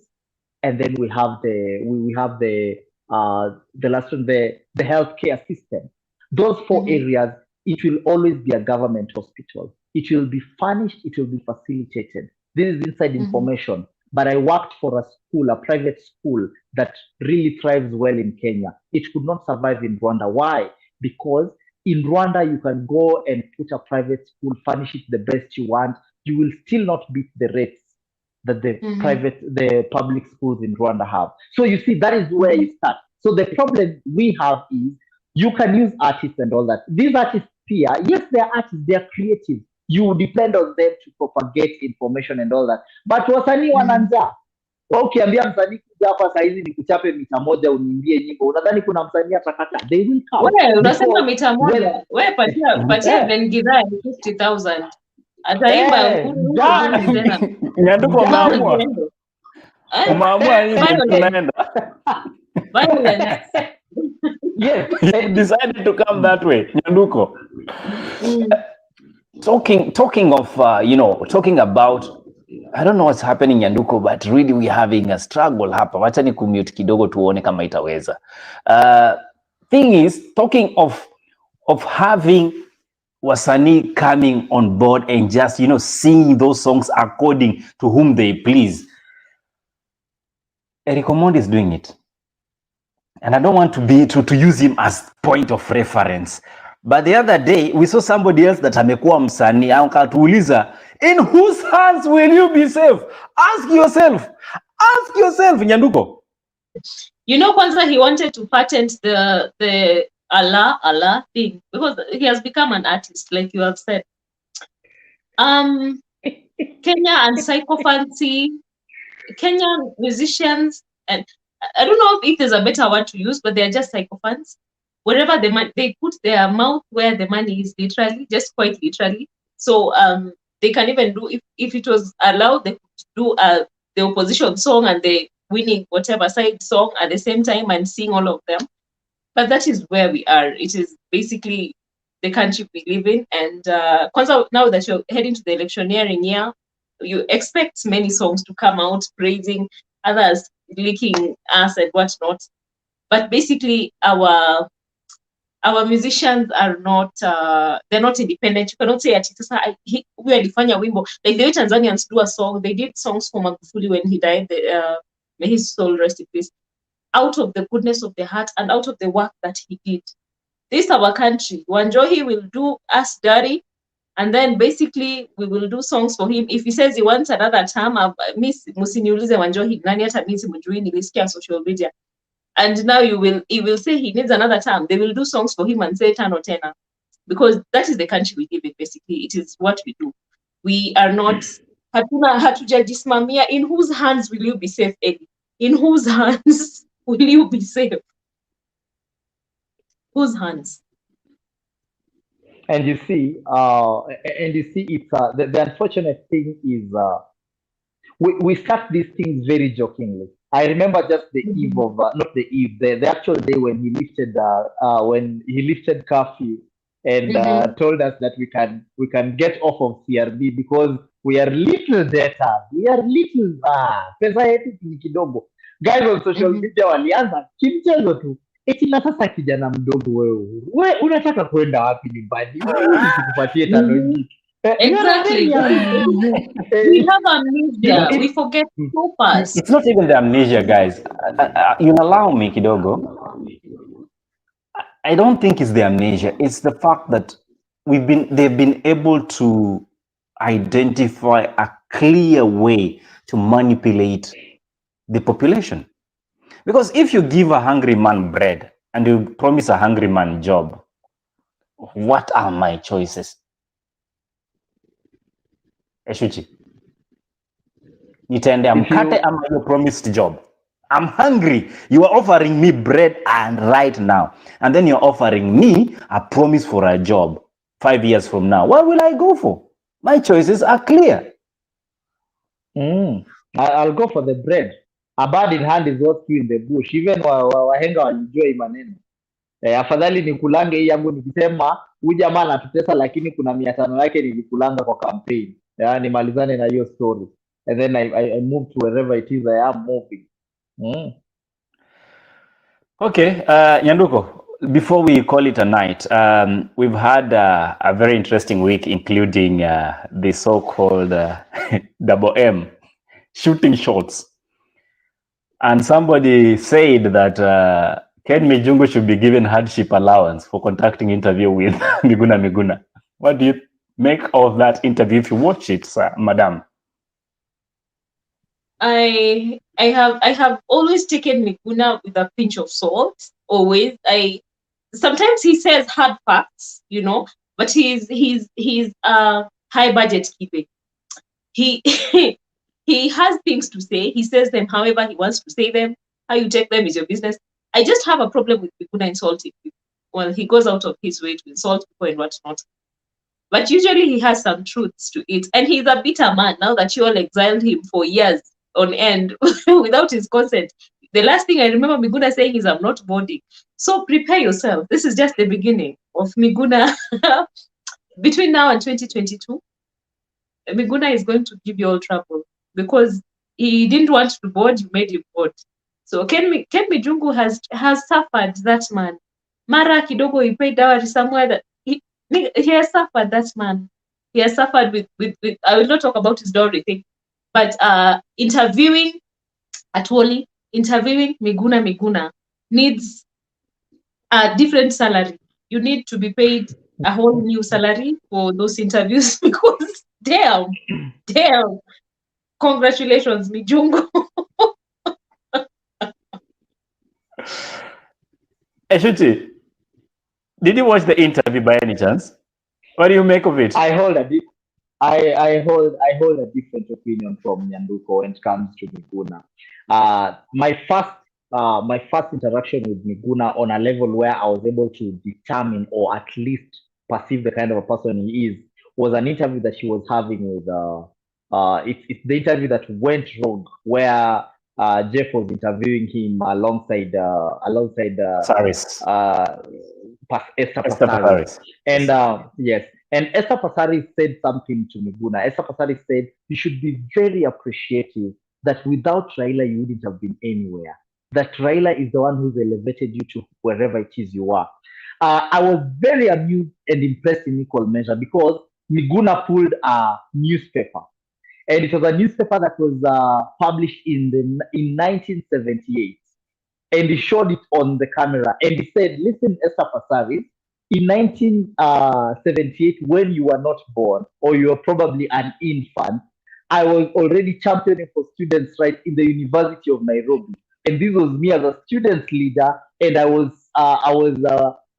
and then we have the last one, the healthcare system. Those 4 areas, it will always be a government hospital. It will be furnished, it will be facilitated. This is inside information. But I worked for a school, a private school that really thrives well in Kenya. It could not survive in Rwanda. Why? Because in Rwanda, you can go and put a private school, furnish it the best you want. You will still not beat the rates that the public schools in Rwanda have. So you see, that is where you start. So the problem we have is you can use artists and all that. These artists here, yes, they're artists, they're creative. You depend on them to propagate information and all that. But wasanii wananjaa. Ukiambia msanii kuja hapa saa hizi nikuchape mita moja uniimbie nyimbo, unadhani kuna msanii atakata? They will come. Wewe unasema mita moja, wewe patia Ben Gidai 50,000. Ataimba tena. Nyanduko umeamua. Umeamua nini tunaenda? Yes, you decided to come that way, Nyanduko. Talking of talking about, I don't know what's happening Nyanduko, but really we're having a struggle hapa. Wacha ni kumute kidogo tuone kama itaweza. Thing is, talking of having wasanii coming on board and just singing those songs according to whom they please. Eric Omondi is doing it, and I don't want to use him as point of reference. But the other day we saw somebody else that amekuwa msanii akatuuliza, in whose hands will you be safe? Ask yourself Nyanduko. Kwanza he wanted to patent the Allah thing because he has become an artist, like you have said. Kenya and psychophancy, Kenyan musicians, and I don't know if there's a better word to use, but they're just psychophants. Wherever they put their mouth where the money is, literally, just quite literally. So they can even do, if it was allowed, they could do the opposition song and the winning whatever side song at the same time and sing all of them. But that is where we are. It is basically the country we live in. And now that you're heading to the electioneering year, you expect many songs to come out praising, others licking us and whatnot. But basically, our musicians are not, they're not independent. You cannot say, we are defanya wimbo. Like the way Tanzanians do a song, they did songs for Magufuli when he died, may his soul rest in peace, out of the goodness of the heart and out of the work that he did. This is our country. Wanjohi will do us dirty, and then basically we will do songs for him. If he says he wants another term, musiniulize Wanjohi nani hata mimi simjui, nilisikia social media. And now he will say he needs another term. They will do songs for him and say tano tena, because that is the country we live in. Basically, it is what we do. We are not hatujajismamia. In whose hands will you be safe, Eddie? In whose hands will you be safe? Whose hands? And you see, it's the unfortunate thing is we start these things very jokingly. I remember just the eve of not the eve, the actual day when he lifted curfew and told us that we can get off of CRB because we are little debtors. We are little pesa yetu ni kidogo. Guys on social media walianza kimchezo tu. Eti na sasa kijana mdogo wewe unataka kwenda wapi nyumbani? Tukupatie tano nyingi. Exactly. We have amnesia. We forget so fast. It's not even the amnesia, guys. You'll allow me, kidogo. I don't think it's the amnesia. It's the fact that they've been able to identify a clear way to manipulate the population. Because if you give a hungry man bread and you promise a hungry man job, what are my choices? Eshuchi, nitaendea mkate ama your promised job? I'm hungry. You are offering me bread and right now, and then you're offering me a promise for a job 5 years from now. What will I go for? My choices are clear. I'll go for the bread. A bird in hand is what you in the bush. Even wahenga walijua hii maneno. Afadhali nikulange hii yangu nikisema huyu jamaa anatutesa, lakini kuna 500 yake nilikulanga kwa campaign. Nimalizane na hiyo story. And then I move to wherever it is I am moving. Okay, Nyanduko, before we call it a night, we've had a very interesting week, including the so-called double M, shooting shots. And somebody said that Ken Mijungu should be given hardship allowance for conducting interview with Miguna. What do you make of that interview if you watch it, sir, madam? I have always taken Miguna with a pinch of salt. Always. Sometimes he says hard facts, but he's high budget keeping. He he has things to say. He says them however he wants to say them. How you take them is your business. I just have a problem with Miguna insulting people. Well, he goes out of his way to insult people and whatnot. But usually he has some truths to it. And he's a bitter man now that you all exiled him for years on end without his consent. The last thing I remember Miguna saying is, I'm not boarding. So prepare yourself. This is just the beginning of Miguna. Between now and 2022, Miguna is going to give you all trouble because he didn't want to board, you made him board. So Ken Mijungu has suffered that man. Mara kidogo he paid dowry somewhere that he has suffered that man. He has suffered with I will not talk about his dowry thing, but interviewing Atwoli, interviewing Miguna needs a different salary. You need to be paid a whole new salary for those interviews because damn, congratulations, Mijungu. Eshuchi, did you watch the interview by any chance? What do you make of it? I hold a different opinion from Nyanduko when it comes to Miguna. My first interaction with Miguna on a level where I was able to determine or at least perceive the kind of a person he is was an interview that she was having with it's the interview that went wrong where Jeff was interviewing him alongside Saris. Esther Passaris. And yes, and Esther Passaris said something to Miguna. Esther Passaris said you should be very appreciative that without Raila you wouldn't have been anywhere. That Raila is the one who's elevated you to wherever it is you are. I was very amused and impressed in equal measure because Miguna pulled a newspaper. And it was a newspaper that was published in 1978. And he showed it on the camera. And he said, listen, Esther Passaris, in 1978, when you were not born, or you were probably an infant, I was already championing for students' rights in the University of Nairobi. And this was me as a student leader. And I was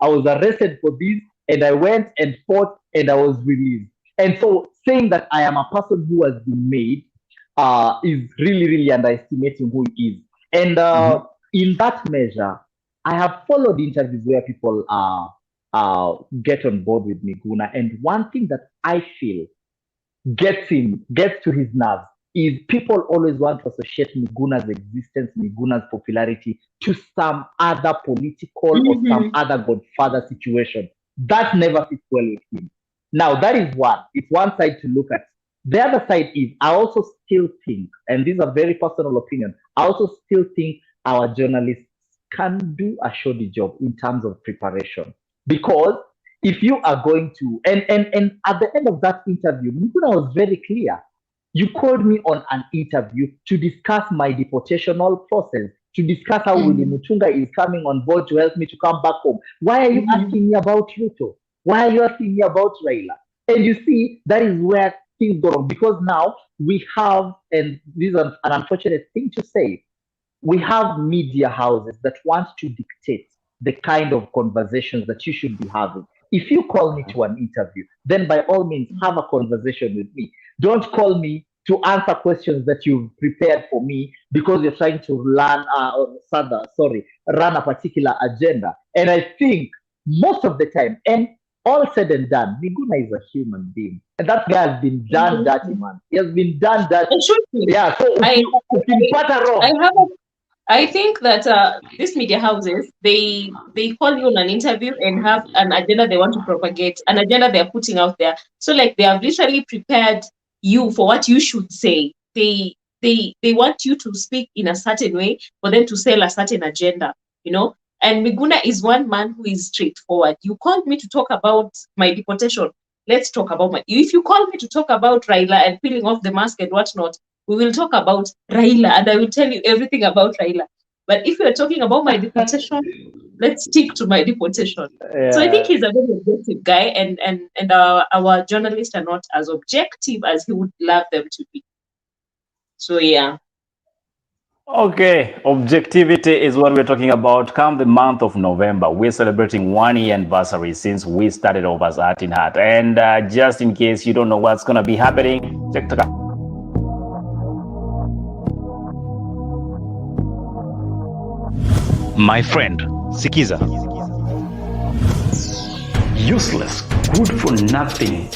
arrested for this. And I went and fought and I was released. And so saying that I am a person who has been made is really, really underestimating who he is. And in that measure, I have followed interviews where people get on board with Miguna. And one thing that I feel gets to his nerves is people always want to associate Miguna's existence, Miguna's popularity to some other political or some other godfather situation. That never fits well with him. Now, that is one. It's one side to look at. The other side is, I also still think, and this is a very personal opinion, I also still think our journalists can do a shoddy job in terms of preparation. Because if you are going to, and at the end of that interview, Miguna was very clear. You called me on an interview to discuss my deportational process, to discuss how Willie Mutunga is coming on board to help me to come back home. Why are you asking me about Ruto? Why are you asking me about Raila? And you see, that is where things go wrong. Because now we have, and this is an unfortunate thing to say, we have media houses that want to dictate the kind of conversations that you should be having. If you call me to an interview, then by all means, have a conversation with me. Don't call me to answer questions that you've prepared for me because you're trying to run a particular agenda. And I think most of the time, and all said and done, Miguna is a human being. And that guy has been done dirty, man. He has been done dirty. Yeah, so I wrong. have I think that these media houses, they call you on an interview and have an agenda they want to propagate, an agenda they're putting out there. So like they have literally prepared you for what you should say. They want you to speak in a certain way for them to sell a certain agenda, you know. And Miguna is one man who is straightforward. You called me to talk about my deportation. Let's talk about my. If you call me to talk about Raila and peeling off the mask and whatnot, we will talk about Raila and I will tell you everything about Raila. But if you're talking about my deportation, let's stick to my deportation. Yeah. So I think he's a very objective guy, and our journalists are not as objective as he would love them to be. So yeah. Okay, objectivity is what we're talking about. Come the month of November, we're celebrating 1 year anniversary since we started off as TheArtsinHeart. And just in case you don't know what's going to be happening, check it out. My friend, Sikiza. Useless, good for nothing,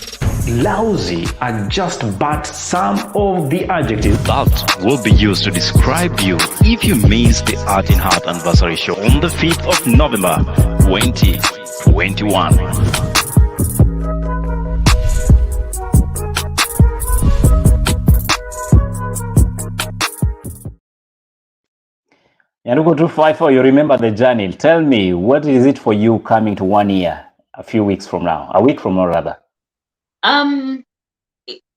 lousy are just but some of the adjectives that will be used to describe you if you miss the TheArtsinHeart anniversary show on the 5th of November 2021. Nyanduko 254, you remember the journey. Tell me, what is it for you coming to 1 year, a few weeks from now, a week from now rather? I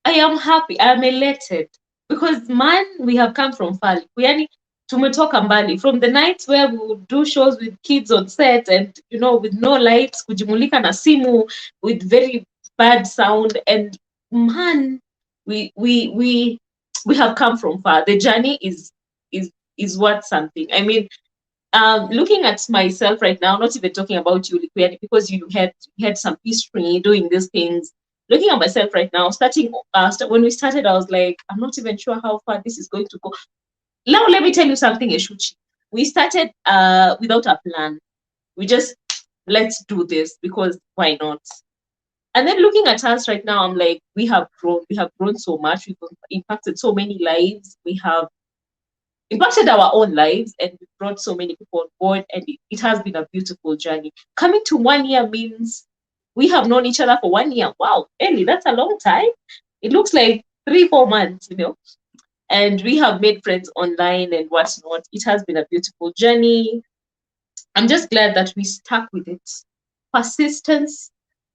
am happy. I'm elated because man, we have come from far. Yani tumetoka mbali from the nights where we would do shows with kids on set and you know with no lights, kujimulika na simu, with very bad sound, and man, we have come from far. The journey is worth something. I mean, looking at myself right now, not even talking about you, Liquiani, because you had some history doing these things. Looking at myself right now, when we started, I was like, I'm not even sure how far this is going to go. Now, let me tell you something, Eshuchi. We started without a plan. We just, let's do this because why not? And then looking at us right now, I'm like, we have grown so much. We've impacted so many lives. We have impacted our own lives and we brought so many people on board, and it has been a beautiful journey. Coming to 1 year means we have known each other for 1 year. Wow, Ellie, that's a long time. It looks like 3-4 months, you know. And we have made friends online and whatnot. It has been a beautiful journey. I'm just glad that we stuck with it. Persistence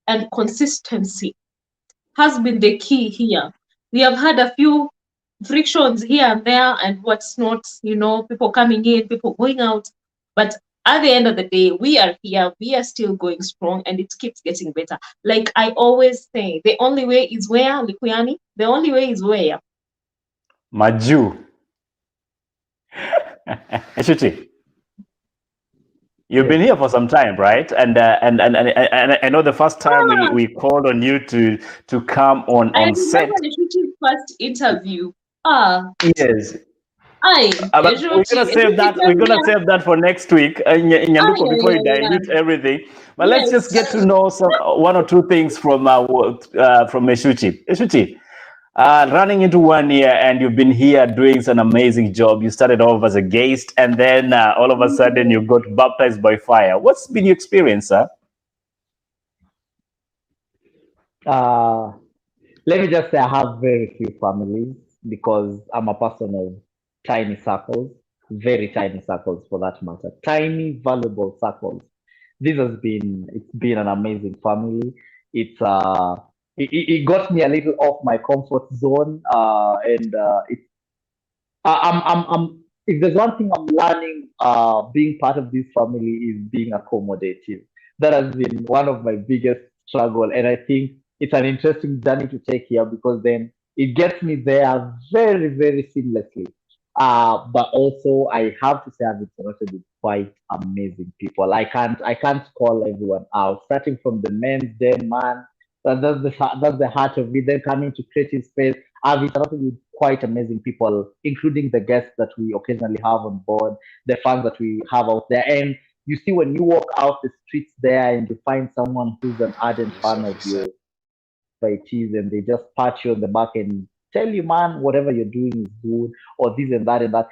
and consistency has been the key here. We have had a few frictions here and there and what's not, you know, people coming in, people going out. But at the end of the day, we are here, we are still going strong, and it keeps getting better. Like I always say, the only way is where, Likuyani? The only way is where? Maju. Eshuchi, you've been here for some time, right? And I know the first time we called on you to come on set. I remember Eshuchi's first interview. Yes. But we're gonna save that. We're gonna save that for next week, Nyanduko, before you dilute everything. But let's just get to know one or two things from Eshuchi. Eshuchi, running into 1 year, and you've been here doing an amazing job. You started off as a guest, and then all of a sudden you got baptized by fire. What's been your experience, sir? Let me just say I have very few families because I'm a person of tiny circles, very tiny circles for that matter, tiny valuable circles. It's been an amazing family. It got me a little off my comfort zone, and if there's one thing I'm learning, being part of this family is being accommodative. That has been one of my biggest struggle, and I think it's an interesting journey to take here because then it gets me there very, very seamlessly. But also I have to say I've interacted with quite amazing people. I can't call everyone out. Starting from the men's day, man, that's the heart of it. Then coming to creative space, I've interacted with quite amazing people, including the guests that we occasionally have on board, the fans that we have out there, and You see, when you walk out the streets there and you find someone who's an ardent fan of your cheese, and they just pat you on the back and tell you, man, whatever you're doing is good, or this and that and that.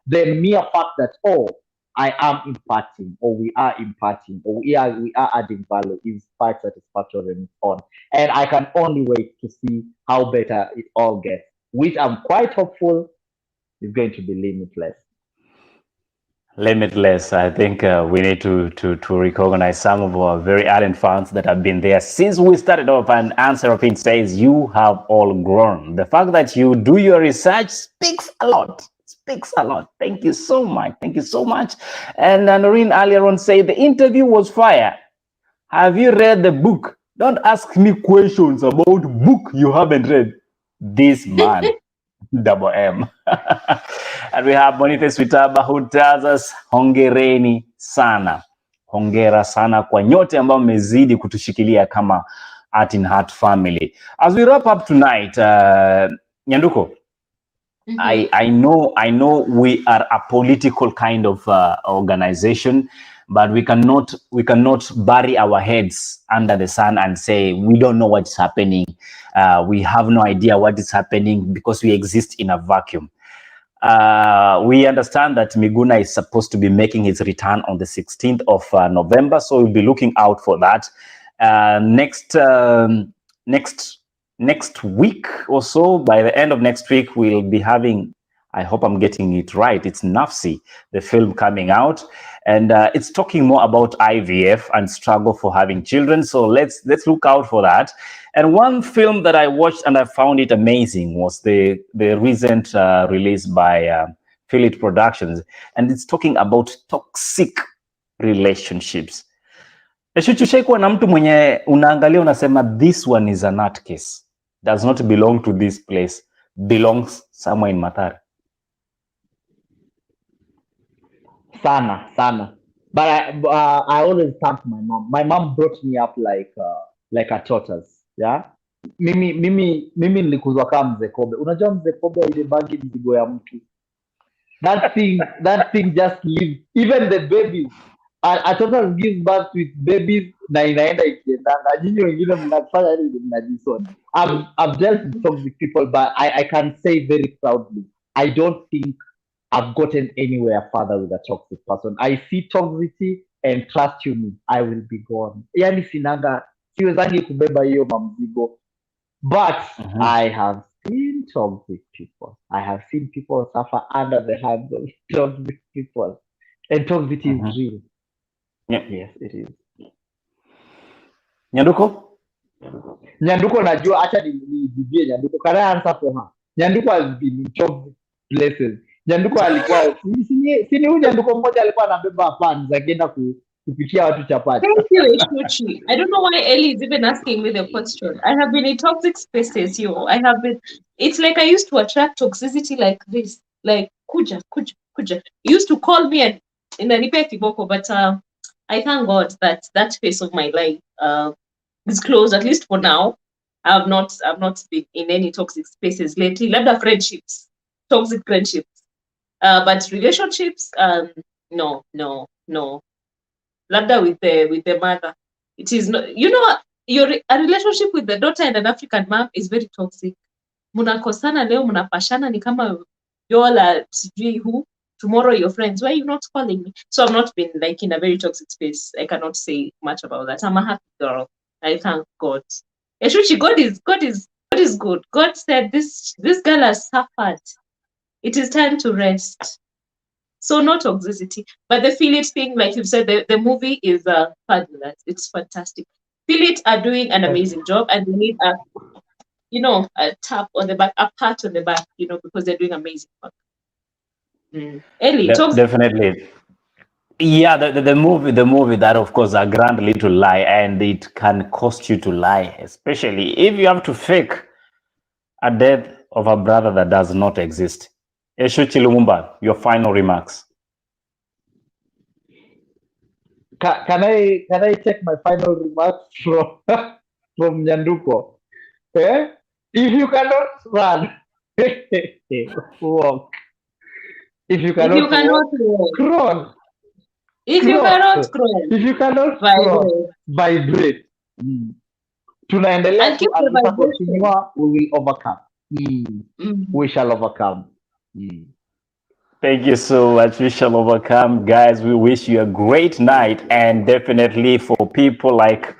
The mere fact that, oh, I am imparting, or we are imparting, or we are adding value is quite satisfactory and fun. And I can only wait to see how better it all gets, which I'm quite hopeful is going to be limitless. Limitless. I think we need to recognize some of our very ardent fans that have been there since we started off. And Answer Pin says you have all grown. The fact that you do your research speaks a lot. Thank you so much. And Noreen earlier on said the interview was fire. Have you read the book? Don't ask me questions about book you haven't read. This man. Double M. And we have Boniface Witaba who tells us hongereni sana. Hongera sana kwa nyote ambao mmezidi kutushikilia kama TheArtsinHeart family. As we wrap up tonight, Nyanduko, I know we are a political kind of organization, but we cannot bury our heads under the sun and say we don't know what's happening. We have no idea what is happening because we exist in a vacuum. We understand that Miguna is supposed to be making his return on the 16th of November, so we'll be looking out for that. Next week or so, by the end of next week, we'll be having, I hope I'm getting it right, it's Nafsi, the film coming out, and it's talking more about IVF and struggle for having children. So let's look out for that. And one film that I watched and I found it amazing was the recent release by Philip Productions, and it's talking about toxic relationships. Eshuchi, na mtu mwenye unaangalia unasema this one is a nutcase, does not belong to this place, belongs somewhere in Mathare. Sana. But I always thank my mom. My mom brought me up like a tortoise. Yeah. Mimi nilikuzwa kama mzee Kobe. Unajua mzee Kobe ile bagi mzigo ya mtu. That thing just lives. Even the babies. A tortoise gives birth with babies na inaenda ikiendanga. Nyinyi wengine mnafanya nini mnajisona. I've dealt with toxic people, but I can say very proudly, I don't think I've gotten anywhere further with a toxic person. I see toxicity, and trust you me, I will be gone. Yani siwezangi kubeba hiyo mamzigo. But I have seen toxic people. I have seen people suffer under the hands of toxic people. And toxicity is real. Yeah. Yes, it is. Nyanduko, najua, acha nijibie Nyanduko. Can I answer for her? Nyanduko has been in toxic places. Nyanduko alikuwa sini huyu Nyanduko mmoja alikuwa anabeba fans akienda kupikia watu chapati. Thank you, Eshuchi. I don't know why Ellie is even asking me the question. I have been in toxic spaces, it's like I used to attract toxicity like this, like kuja. You used to call me and inanipe kiboko, but I thank God that phase of my life is closed, at least for now. I've not been in any toxic spaces lately. Labda friendships, toxic friendships. But relationships, no. Labda with the mother, it is not. A relationship with the daughter and an African mom is very toxic. Munakosana leo, munapashana ni kama yola sijui who. Tomorrow your friends, why are you not calling me? So I've not been like in a very toxic space. I cannot say much about that. I'm a happy girl. I thank God. Eshuchi, God is good. God said this girl has suffered. It is time to rest. So no toxicity. But the Feel It thing, like you've said, the movie is fabulous. It's fantastic. Feel It are doing an amazing job, and they need a tap on the back, a pat on the back, because they're doing amazing work. Ellie, definitely. Yeah, the movie that, of course, a grand little lie, and it can cost you to lie, especially if you have to fake a death of a brother that does not exist. Eshuchi Lumumba, your final remarks. Can I take my final remarks from Nyanduko? If you cannot run, walk. If you cannot walk, crawl. If you cannot scroll, If you cannot scroll, vibrate. Tunaendelea and keep the vibration. we will overcome. We shall overcome. Thank you so much. We shall overcome. Guys, we wish you a great night, and definitely for people like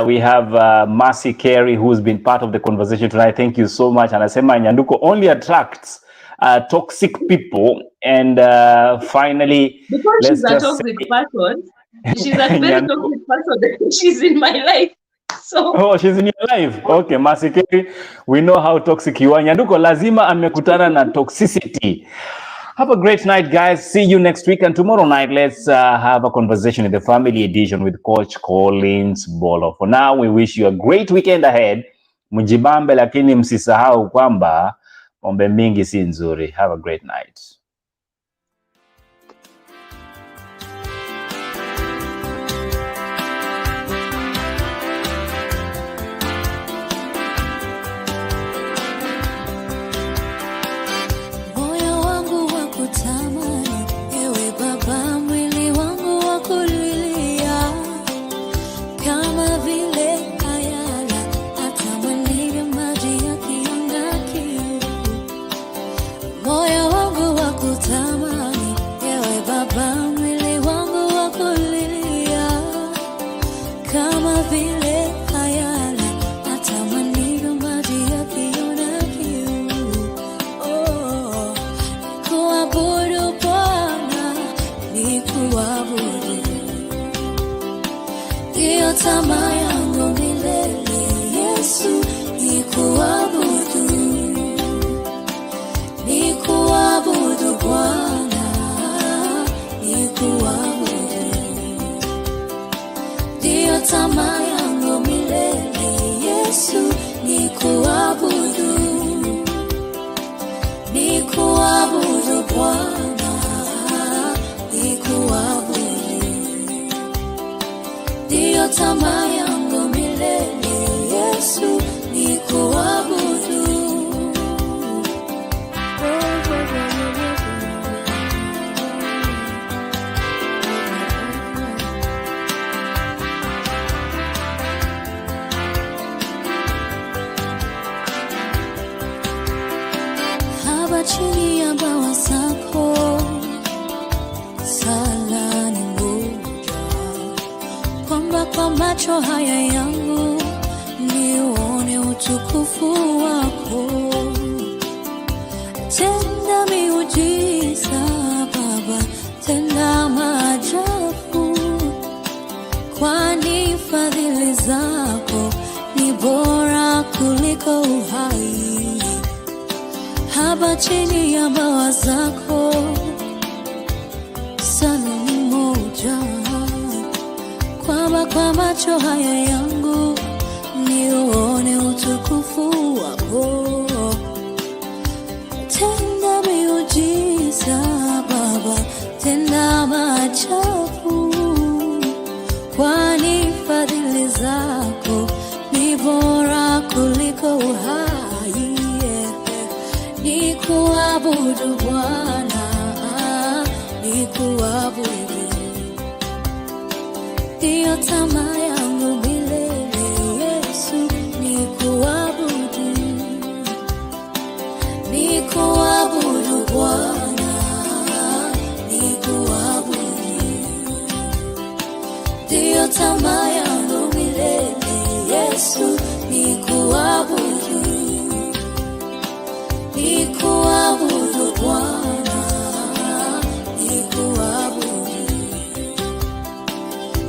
we have Mercy Carey, who's been part of the conversation tonight. Thank you so much. And Anasema Nyanduko only attracts toxic people. And finally, because she's a toxic person, she's a very toxic person. She's in my life. So. Oh, she's in your life. Okay, Mercy Carey, we know how toxic you are. Nyanduko lazima amekutana na toxicity. Have a great night, guys. See you next week. And tomorrow night, let's have a conversation in the family edition with Coach Collins Bolo. For now, we wish you a great weekend ahead. Mjibambe, lakini msisahau kwamba pombe mingi si nzuri. Have a great night. Tamaa yangu milele Yesu nikuabudu Bwana, nikuabudu. Ndiyo tamaa yangu milele Yesu nikuabudu Bwana, nikuabudu. Ndiyo tamaa yangu milele Yesu nikuabudu. Haba chini ya bawa zako, sala ni moja, kwamba kwa macho haya yangu nione utukufu wako. Tenda miujiza Baba, tenda maajabu, kwani fadhili zako ni bora kuliko uhai. Haba chini ya bawa zako, sana ni moja, kwamba kwa macho haya yangu nione utukufu wako. Tenda miujiza Baba, tenda maajabu, kwani fadhili zako ni bora kuliko uhai. Nikuabudu Bwana, nikuabudu. Ndiyo tamaa yangu milele Yesu, nikuabudu Bwana, nikuabudu. Ndiyo tamaa yangu milele Yesu, nikuabudu Bwana, nikuabudu.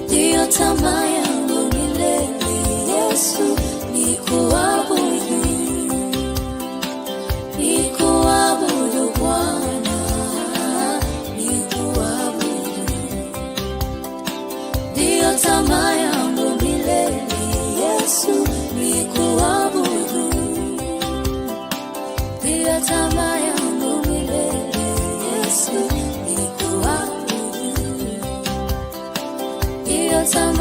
Ndiyo tamaa yangu milele Yesu, nikuabudu Bwana, nikuabudu. Ndiyo tamaa yangu milele Yesu, nikuabudu. Ndiyo tamaa yangu milele Yesu, nikuabudu. Ndiyo tamaa